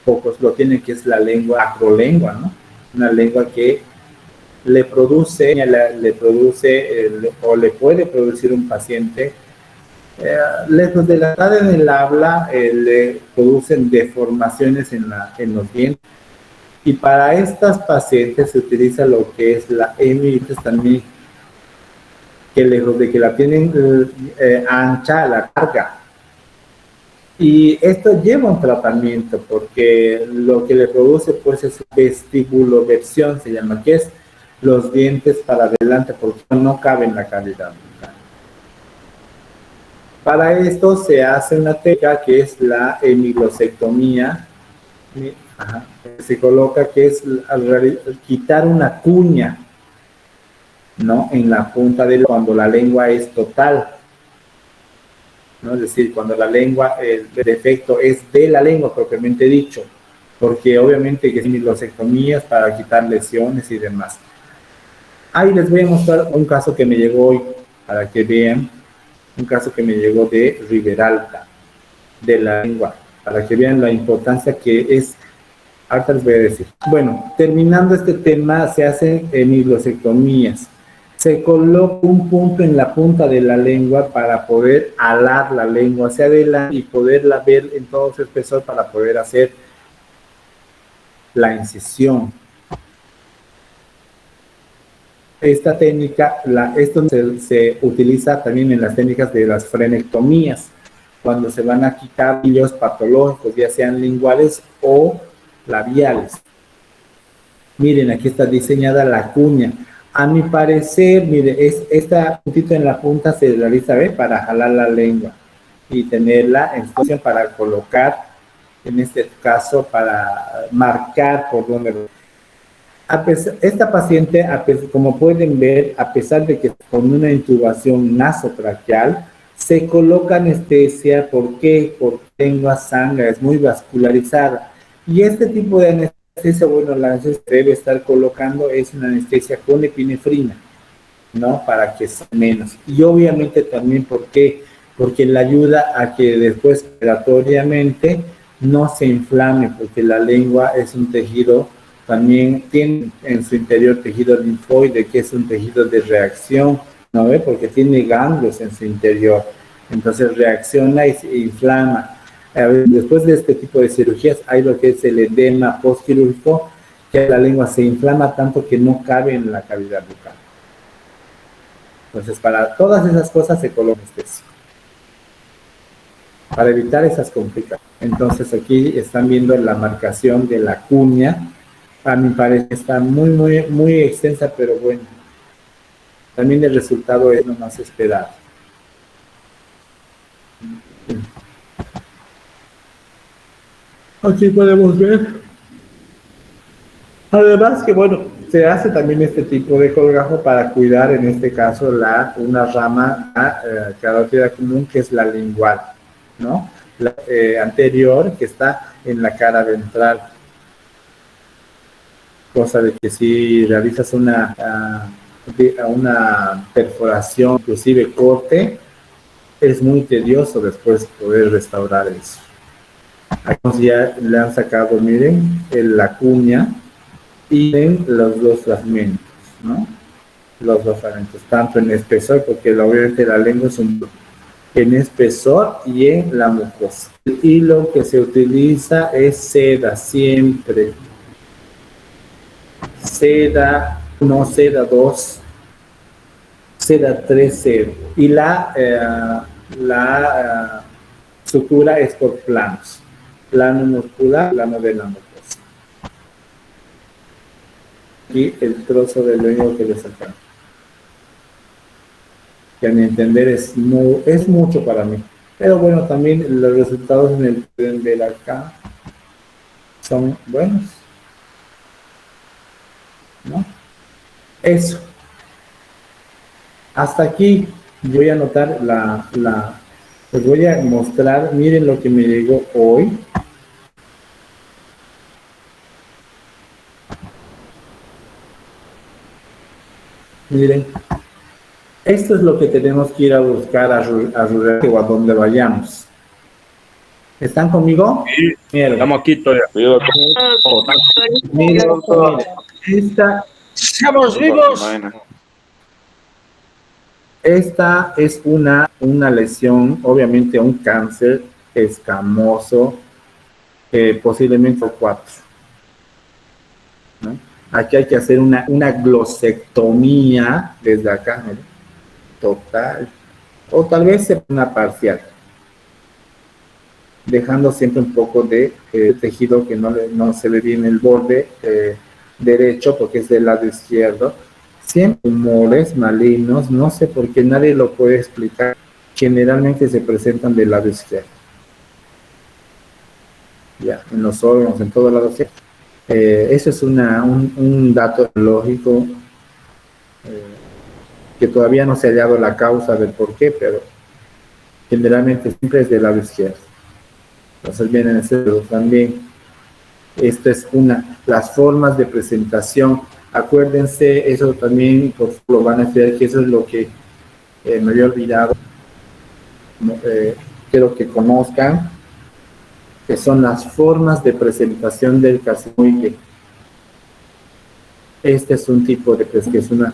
pocos lo tienen, que es la lengua acrolengua, ¿no? Una lengua que le produce o le puede producir un paciente, lejos de la entrada en el habla, le producen deformaciones en los dientes. Y para estas pacientes se utiliza lo que es la hemitis también, que lejos de que la tienen ancha, la carga. Y esto lleva un tratamiento, porque lo que le produce pues es vestibuloversión, se llama, que es los dientes para adelante, porque no cabe en la cavidad bucal. Para esto se hace una técnica que es la hemiglosectomía. Se coloca, que es quitar una cuña, ¿no? En la punta cuando la lengua es total, ¿no? Es decir, cuando la lengua, el defecto es de la lengua propiamente dicho, porque obviamente que son hemiglosectomías para quitar lesiones y demás. Ahí les voy a mostrar un caso que me llegó hoy, para que vean, un caso que me llegó de Riberalta, de la lengua, para que vean la importancia que es. Ahorita les voy a decir. Bueno, terminando este tema, se hacen hemiglosectomías. Se coloca un punto en la punta de la lengua para poder alar la lengua hacia adelante y poderla ver en todo su espesor para poder hacer la incisión. Esta técnica, esto se utiliza también en las técnicas de las frenectomías, cuando se van a quitar hillos patológicos, ya sean linguales o labiales. Miren, aquí está diseñada la cuña. A mi parecer, mire, esta puntita en la punta se realiza, ¿ve? Para jalar la lengua y tenerla en posición para colocar, en este caso, para marcar por donde. Esta paciente, como pueden ver, a pesar de que con una intubación nasotraqueal, se coloca anestesia. ¿Por qué? Porque lengua sangra, es muy vascularizada. Y este tipo de anestesia, bueno, la anestesia que debe estar colocando es una anestesia con epinefrina, ¿no? Para que sea menos. Y obviamente también, ¿por qué? Porque le ayuda a que después operatoriamente no se inflame, porque la lengua es un tejido, también tiene en su interior tejido linfoide, que es un tejido de reacción, ¿no ve? Porque tiene ganglios en su interior. Entonces reacciona y se inflama. Después de este tipo de cirugías hay lo que es el edema postquirúrgico, que la lengua se inflama tanto que no cabe en la cavidad bucal. Entonces, para todas esas cosas se coloca anestesia, para evitar esas complicaciones. Entonces, aquí están viendo la marcación de la cuña. A mi parecer está muy extensa, pero bueno, también el resultado es lo más esperado. Aquí podemos ver. Además que, bueno, se hace también este tipo de colgajo para cuidar, en este caso, una rama carótida común, que es la lingual, ¿no? La anterior, que está en la cara ventral. Cosa de que si realizas una perforación, inclusive corte, es muy tedioso después poder restaurar eso. Aquí ya le han sacado, miren, la cuña y ven los dos fragmentos, ¿no? los dos fragmentos, tanto en espesor, porque obviamente la lengua es en espesor y en la mucosa. El hilo que se utiliza es seda, siempre. Seda 1, seda 2, seda 3, seda. Y la sutura es por planos. Plano muscular, plano de la mucosa. Aquí el trozo de lengua que le sacamos. Que a mi entender es mucho para mí. Pero bueno, también los resultados en el pueden ver acá son buenos. ¿No? Eso. Hasta aquí voy a anotar les voy a mostrar, miren lo que me llegó hoy. Miren, esto es lo que tenemos que ir a buscar a Rural o a donde vayamos. ¿Están conmigo? Sí, miren, estamos aquí todavía. miren, esta ¡Estamos vivos! Esta es una lesión, obviamente un cáncer escamoso, posiblemente 4. ¿No? Aquí hay que hacer una glosectomía desde acá, ¿no? Total, o tal vez una parcial, dejando siempre un poco de tejido que no se ve bien el borde derecho, porque es del lado izquierdo. Siempre humores malignos, no sé por qué nadie lo puede explicar, generalmente se presentan del lado izquierdo. Ya, en los órganos, en todo lado izquierdo. Eso es un dato lógico que todavía no se ha hallado la causa del por qué, pero generalmente siempre es del lado izquierdo. Entonces vienen también. Esta es las formas de presentación. Acuérdense, eso también por lo van a estudiar, que eso es lo que me había olvidado. Quiero que conozcan, que son las formas de presentación del carcinoma. Este es un tipo de presentación, que es una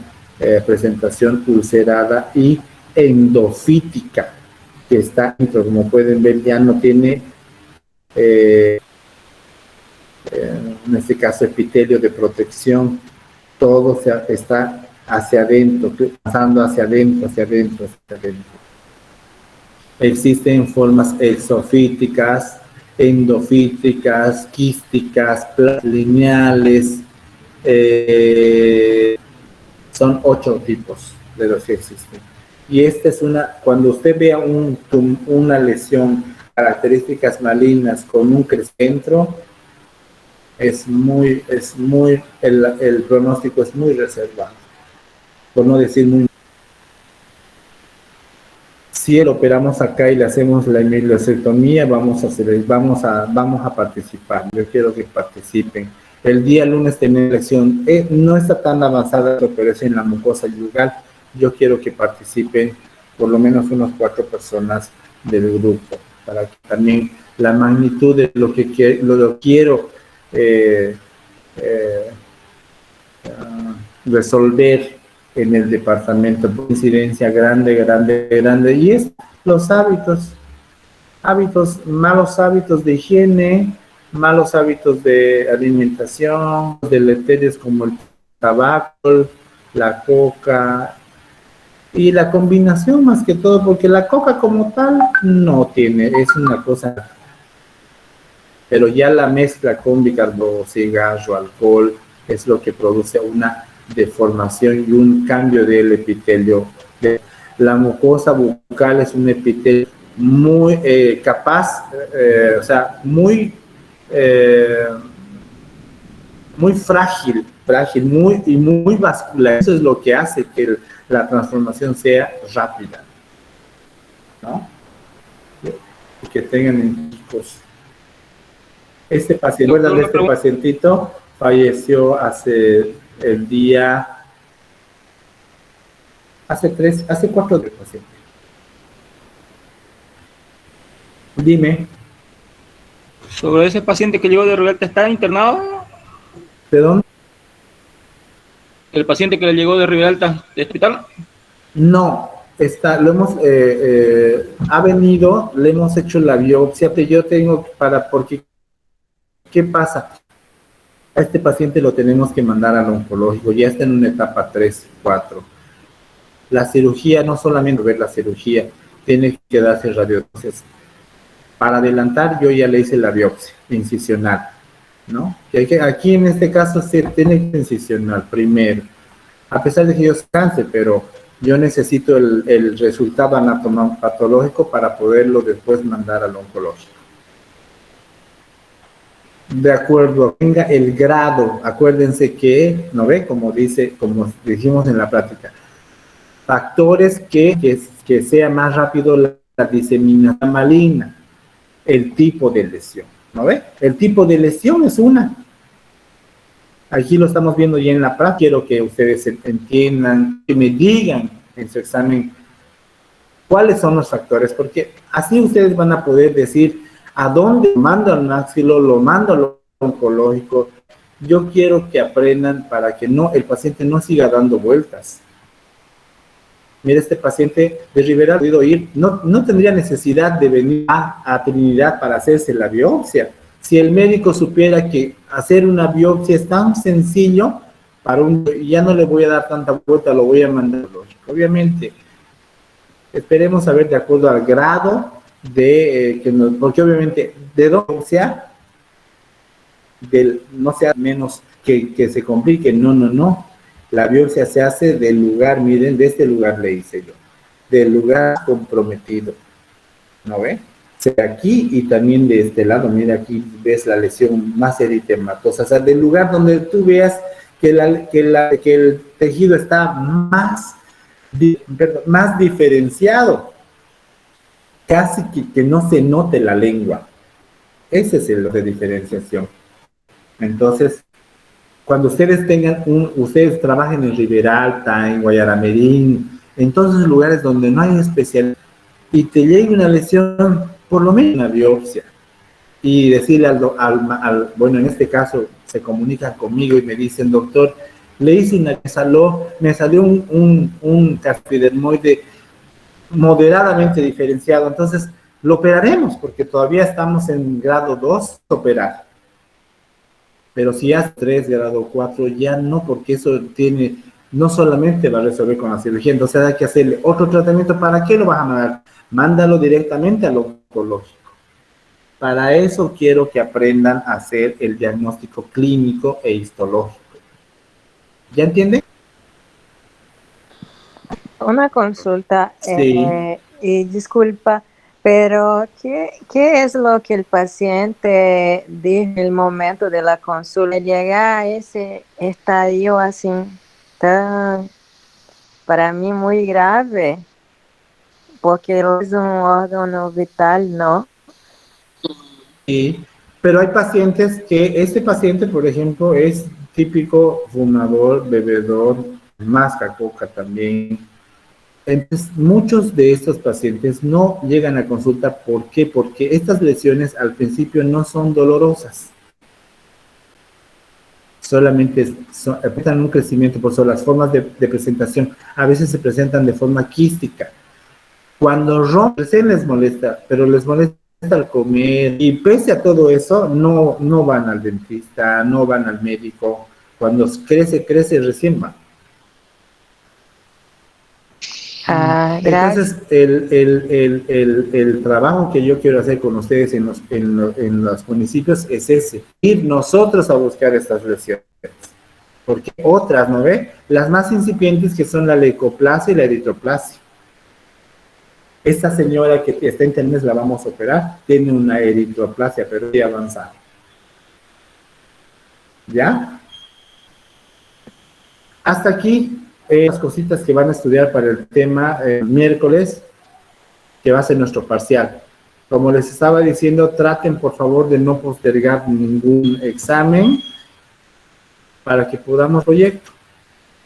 presentación ulcerada y endofítica, que está dentro, como pueden ver, ya no tiene en este caso epitelio de protección, todo está hacia adentro, pasando hacia adentro, hacia adentro, hacia adentro. Existen formas exofíticas, endofíticas, quísticas, lineales, son 8 tipos de los que existen. Y esta es cuando usted vea una lesión, características malignas con un crecentro, el pronóstico es muy reservado, por no decir muy. Si lo operamos acá y le hacemos la hemiglosectomía, vamos a participar. Yo quiero que participen. El día lunes tenemos lección, no está tan avanzada, pero es en la mucosa yugal. Yo quiero que participen por lo menos unas 4 personas del grupo, para que también la magnitud de lo que quiero resolver en el departamento, por incidencia grande, y es los malos hábitos de higiene, malos hábitos de alimentación, deleterios como el tabaco, la coca, y la combinación más que todo, porque la coca como tal no tiene, es una cosa, pero ya la mezcla con bicarbonato, cigarro, alcohol, es lo que produce una deformación y un cambio del epitelio. La mucosa bucal es un epitelio muy capaz, o sea, muy frágil, muy vascular. Eso es lo que hace que la transformación sea rápida, ¿no? Que tengan hijos. Este paciente, ¿recuerdan de este pacientito? Falleció hace 4 días, paciente. Dime. Sobre ese paciente que llegó de Rural, ¿está internado? ¿De dónde? el paciente que le llegó de Riberalta de hospital? No, ha venido, le hemos hecho la biopsia, pero yo tengo porque, ¿qué pasa? A este paciente lo tenemos que mandar al oncológico, ya está en una etapa 3, 4. La cirugía, no solamente ver la cirugía, tiene que darse radiologías. Para adelantar, yo ya le hice la biopsia incisional, ¿no? Aquí en este caso se tiene que incisionar primero, a pesar de que yo cáncer, pero yo necesito el resultado anatomopatológico para poderlo después mandar al oncológico. De acuerdo, venga el grado, acuérdense que, ¿no ve? Como dijimos en la práctica, factores que sea más rápido la diseminación maligna, el tipo de lesión, ¿no ve? El tipo de lesión es una. Aquí lo estamos viendo ya en la práctica. Quiero que ustedes entiendan, que me digan en su examen cuáles son los factores, porque así ustedes van a poder decir a dónde mando al máxilo, lo mando al oncológico. Yo quiero que aprendan para que el paciente no siga dando vueltas. Mira, este paciente de Rivera ha podido ir, no tendría necesidad de venir a Trinidad para hacerse la biopsia. Si el médico supiera que hacer una biopsia es tan sencillo, ya no le voy a dar tanta vuelta, lo voy a mandar. Obviamente, esperemos saber de acuerdo al grado porque obviamente de biopsia, no sea menos que se complique, no. La biopsia se hace del lugar, miren, de este lugar le hice yo, del lugar comprometido, ¿no ve? O sea, aquí y también de este lado, mira, aquí ves la lesión más eritematosa, o sea, del lugar donde tú veas que el tejido está más diferenciado, casi que no se note la lengua. Ese es el de diferenciación. Entonces, cuando ustedes ustedes trabajen en Riberalta, en Guayaramerín, en todos esos lugares donde no hay especial y te llegue una lesión, por lo menos una biopsia, y decirle bueno, en este caso se comunican conmigo y me dicen, doctor, le hice me salió un caspidermoide moderadamente diferenciado, entonces lo operaremos porque todavía estamos en grado 2 operar. Pero si es 3, grado 4, ya no, porque eso no solamente va a resolver con la cirugía, entonces hay que hacerle otro tratamiento. ¿Para qué lo vas a mandar? Mándalo directamente al oncológico. Para eso quiero que aprendan a hacer el diagnóstico clínico e histológico. ¿Ya entienden? Una consulta, Sí. y disculpa, pero ¿qué es lo que el paciente dice en el momento de la consulta? Llega a ese estadio así, para mí muy grave, porque es un órgano vital, ¿no? Sí, pero hay pacientes este paciente, por ejemplo, es típico fumador, bebedor, masca coca también. Entonces, muchos de estos pacientes no llegan a consulta. ¿Por qué? Porque estas lesiones al principio no son dolorosas. Solamente presentan un crecimiento, por eso las formas de presentación a veces se presentan de forma quística. Cuando rompen les molesta, pero les molesta al comer, y pese a todo eso, no van al dentista, no van al médico. Cuando crece, recién van. Gracias. Entonces, el trabajo que yo quiero hacer con ustedes en los municipios es ese, ir nosotros a buscar estas lesiones, porque otras, ¿no ve? Las más incipientes, que son la leucoplasia y la eritroplasia. Esta señora que está en Telmes la vamos a operar, tiene una eritroplasia, pero ya avanzada. ¿Ya? Hasta aquí las cositas que van a estudiar para el tema miércoles, que va a ser nuestro parcial. Como les estaba diciendo, traten por favor de no postergar ningún examen para que podamos proyecto.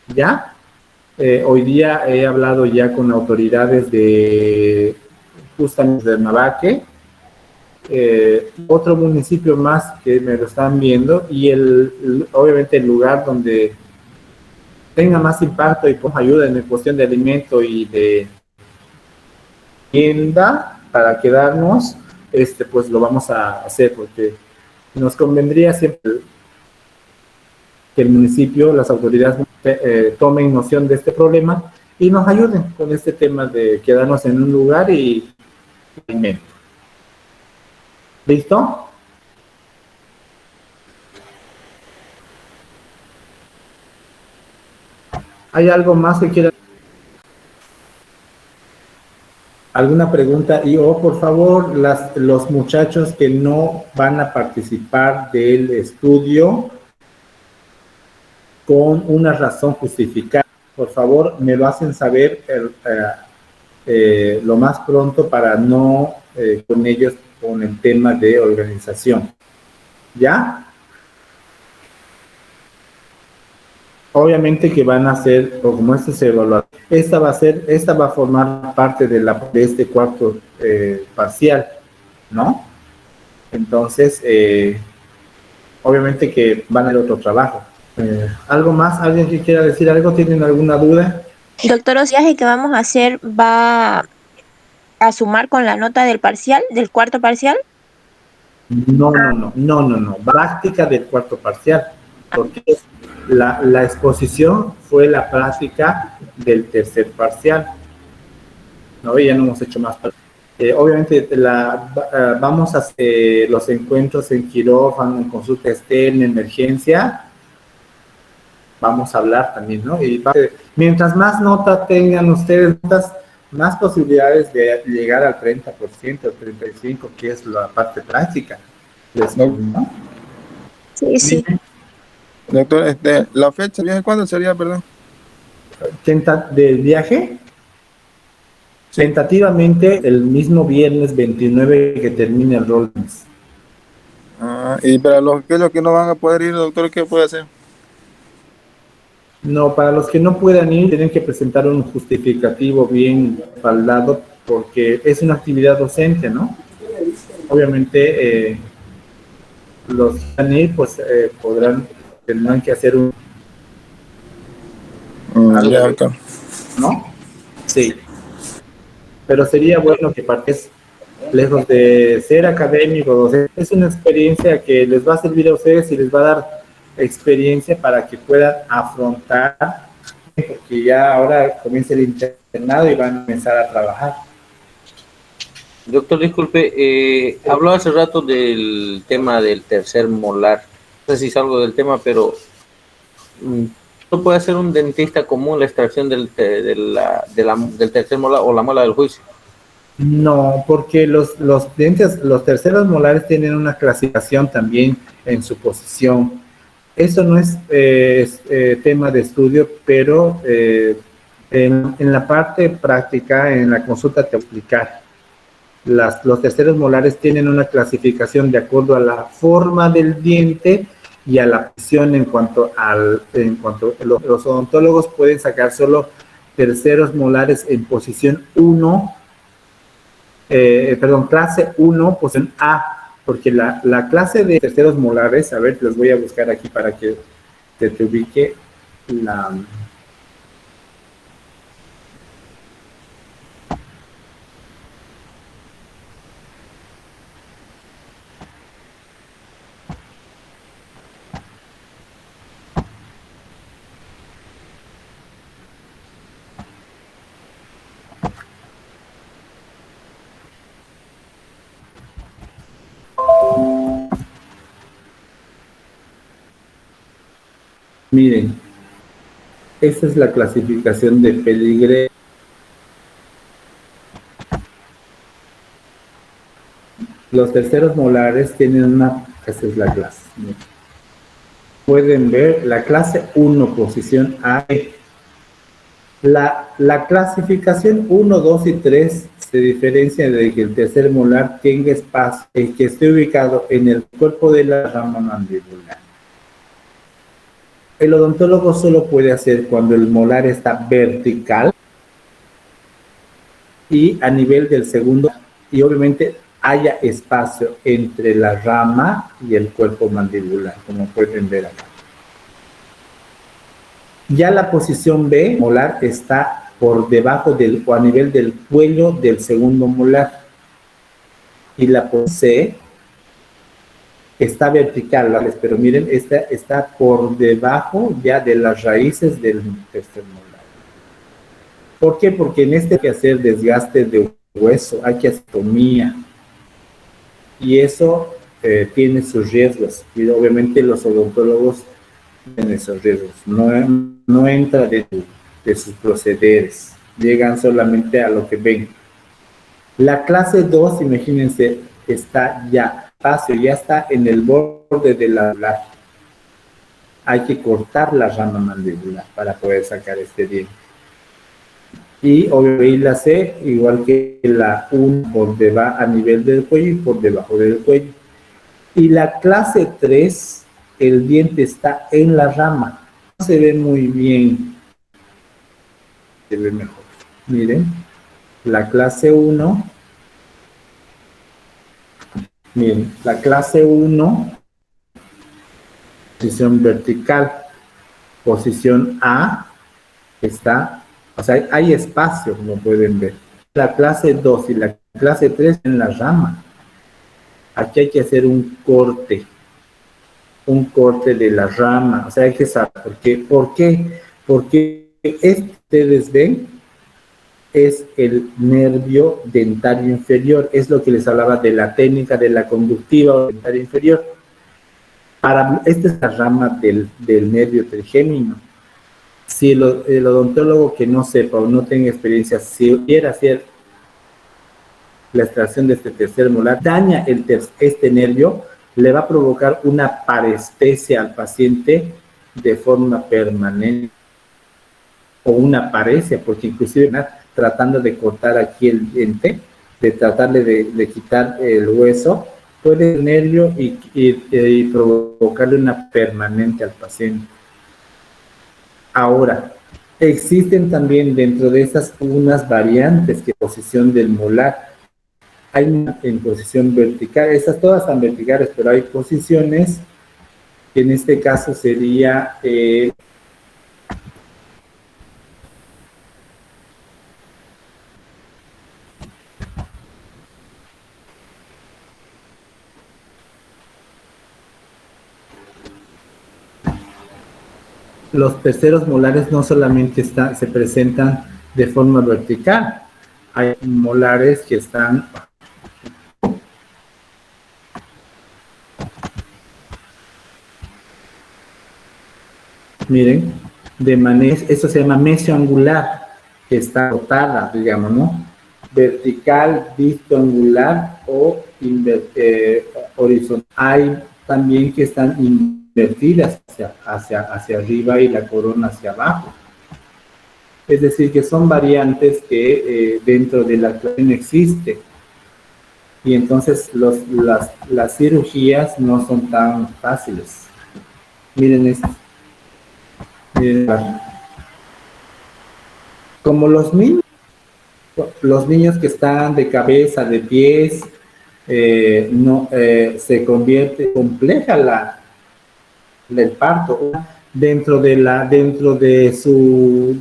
¿Ya? Hoy día he hablado ya con autoridades justamente de Nabaque, otro municipio más que me lo están viendo, y obviamente el lugar donde tenga más impacto y pues ayuda en cuestión de alimento y de tienda para quedarnos, pues lo vamos a hacer porque nos convendría siempre que el municipio, las autoridades tomen noción de este problema y nos ayuden con este tema de quedarnos en un lugar y alimento. ¿Listo? ¿Hay algo más que quiera? ¿Alguna pregunta? Y por favor, los muchachos que no van a participar del estudio con una razón justificada, por favor, me lo hacen saber lo más pronto para no con ellos con el tema de organización. ¿Ya? Obviamente que van a ser, o como se evalúa, esta va a formar parte de este cuarto parcial, ¿no? Entonces, obviamente que van a hacer otro trabajo. ¿Algo más? ¿Alguien que quiera decir algo? ¿Tienen alguna duda? Doctor, ¿el viaje que vamos a hacer va a sumar con la nota del parcial, del cuarto parcial? No. Práctica del cuarto parcial, porque la exposición fue la práctica del tercer parcial, ¿no? Ya no hemos hecho más. Obviamente vamos a hacer los encuentros en quirófano, en consulta externa, en emergencia. Vamos a hablar también, ¿no? Y mientras más nota tengan ustedes, más posibilidades de llegar al 30%, al 35%, que es la parte práctica. ¿No? Sí. Doctor, la fecha, ¿el viaje cuándo sería, perdón? ¿Del viaje? Sí. Tentativamente el mismo viernes 29 que termine el Rollins. Y para los que no van a poder ir, doctor, ¿qué puede hacer? No, para los que no puedan ir, tienen que presentar un justificativo bien respaldado porque es una actividad docente, ¿no? Obviamente, los que van a ir, pues tendrán que hacer un... ¿no? Sí. Pero sería bueno que partes lejos de ser académico, es una experiencia que les va a servir a ustedes y les va a dar experiencia para que puedan afrontar, porque ya ahora comienza el internado y van a comenzar a trabajar. Doctor, disculpe, habló hace rato del tema del tercer molar. No sé si salgo del tema, pero ¿no puede hacer un dentista común la extracción del tercer molar o la muela del juicio? No, porque los terceros molares tienen una clasificación también en su posición. Eso no es tema de estudio, pero en la parte práctica, en la consulta te voy a explicar. Los terceros molares tienen una clasificación de acuerdo a la forma del diente y a la posición en cuanto los odontólogos pueden sacar solo terceros molares en posición 1, clase 1, posición A. Porque la clase de terceros molares, a ver, los voy a buscar aquí para que te ubique la... Miren, esta es la clasificación de Peligre. Los terceros molares tienen esta es la clase. Pueden ver la clase 1, posición A. La clasificación 1, 2 y 3 se diferencia de que el tercer molar tenga espacio, que esté ubicado en el cuerpo de la rama mandibular. El odontólogo solo puede hacer cuando el molar está vertical y a nivel del segundo, y obviamente haya espacio entre la rama y el cuerpo mandibular, como pueden ver acá. Ya la posición B molar está por debajo del o a nivel del cuello del segundo molar. Y la posición C está vertical, ¿vale? Pero miren, esta está por debajo ya de las raíces del tercer molar. ¿Por qué? Porque en este hay que hacer desgaste de hueso, hay que hacer tomía. Y eso tiene sus riesgos. Y obviamente los odontólogos tienen esos riesgos. No entra de sus procederes. Llegan solamente a lo que ven. La clase 2, imagínense, está ya espacio, ya está en el borde de la mandibular. Hay que cortar la rama mandibular para poder sacar este diente. Y obviamente la C, igual que la 1, por debajo a nivel del cuello y por debajo del cuello. Y la clase 3, el diente está en la rama. No se ve muy bien. Se ve mejor. Miren, la clase 1. Miren, la clase 1, posición vertical. Posición A está, o sea, hay espacio, como pueden ver. La clase 2 y la clase 3 en la rama. Aquí hay que hacer un corte de la rama, o sea, hay que saber por qué, porque ustedes ven, es el nervio dentario inferior, es lo que les hablaba de la técnica de la conductiva dentaria inferior. Esta es la rama del nervio trigémino. Si el odontólogo que no sepa o no tenga experiencia, si quiere hacer la extracción de este tercer molar, daña este nervio, le va a provocar una parestesia al paciente de forma permanente o una paresia, porque inclusive tratando de cortar aquí el diente, de tratarle de quitar el hueso, puede el nervio y provocarle una permanente al paciente. Ahora, existen también dentro de esas unas variantes que posición del molar. Hay una en posición vertical, esas todas están verticales, pero hay posiciones que en este caso sería los terceros molares no solamente se presentan de forma vertical, hay molares que están miren, de manera, eso se llama mesioangular, que está rotada, digamos, ¿no? Vertical, vistoangular o horizontal. Hay también que están invertidas hacia arriba y la corona hacia abajo. Es decir, que son variantes que dentro de la clínica existe. Y entonces las cirugías no son tan fáciles. Miren esto. Como los niños que están de cabeza, de pies, se convierte compleja el parto. Dentro de su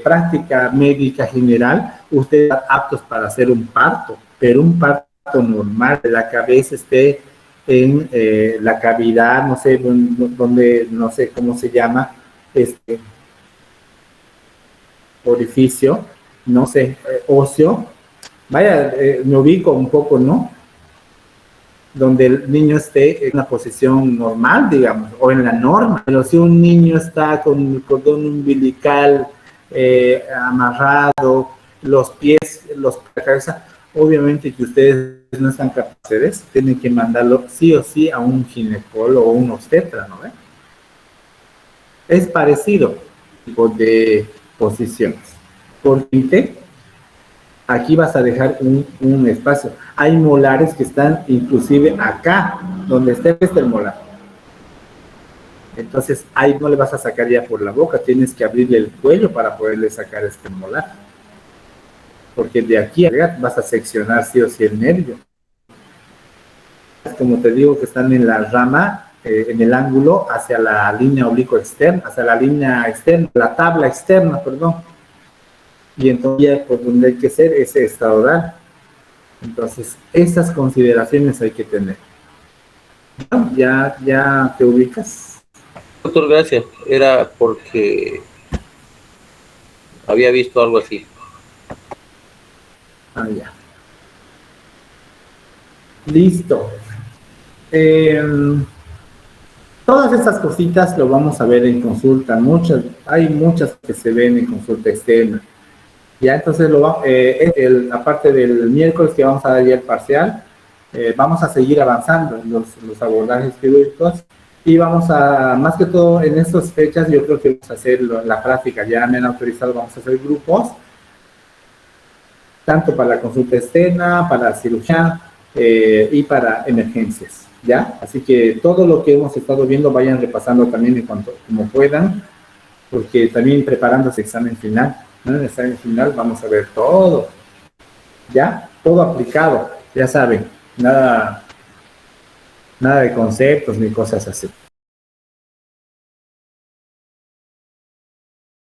práctica médica general, ustedes están aptos para hacer un parto, pero un parto normal, la cabeza esté en la cavidad, no sé, donde, no sé cómo se llama, este orificio, no sé, óseo, vaya, me ubico un poco, ¿no? Donde el niño esté en una posición normal, digamos, o en la norma, pero si un niño está con el cordón umbilical amarrado, los pies, la cabeza, obviamente que ustedes no están capaces, tienen que mandarlo sí o sí a un ginecólogo o un obstetra, ¿no? Es parecido tipo de posiciones. Porque aquí vas a dejar un espacio. Hay molares que están inclusive acá, donde está el molar. Entonces ahí no le vas a sacar ya por la boca, tienes que abrirle el cuello para poderle sacar este molar. Porque de aquí a allá vas a seccionar sí o sí el nervio. Como te digo que están en la rama en el ángulo hacia la línea oblicua externa, hacia la línea externa, la tabla externa, perdón. Y entonces, por donde hay que ser ese estadodal. Entonces, esas consideraciones hay que tener. Ya te ubicas. Doctor, gracias. Era porque había visto algo así. Ya. Listo. Todas estas cositas lo vamos a ver en consulta. Hay muchas que se ven en consulta externa. Ya, entonces, aparte del miércoles que vamos a dar ya el parcial, vamos a seguir avanzando en los abordajes quirúrgicos y vamos a, más que todo en estas fechas, yo creo que vamos a hacer la práctica. Ya me han autorizado, vamos a hacer grupos, tanto para la consulta externa, para cirugía y para emergencias, ¿ya? Así que todo lo que hemos estado viendo vayan repasando también en cuanto como puedan, porque también preparándose examen final, ¿no? En el examen final vamos a ver todo, ¿ya? Todo aplicado, ya saben, nada de conceptos ni cosas así.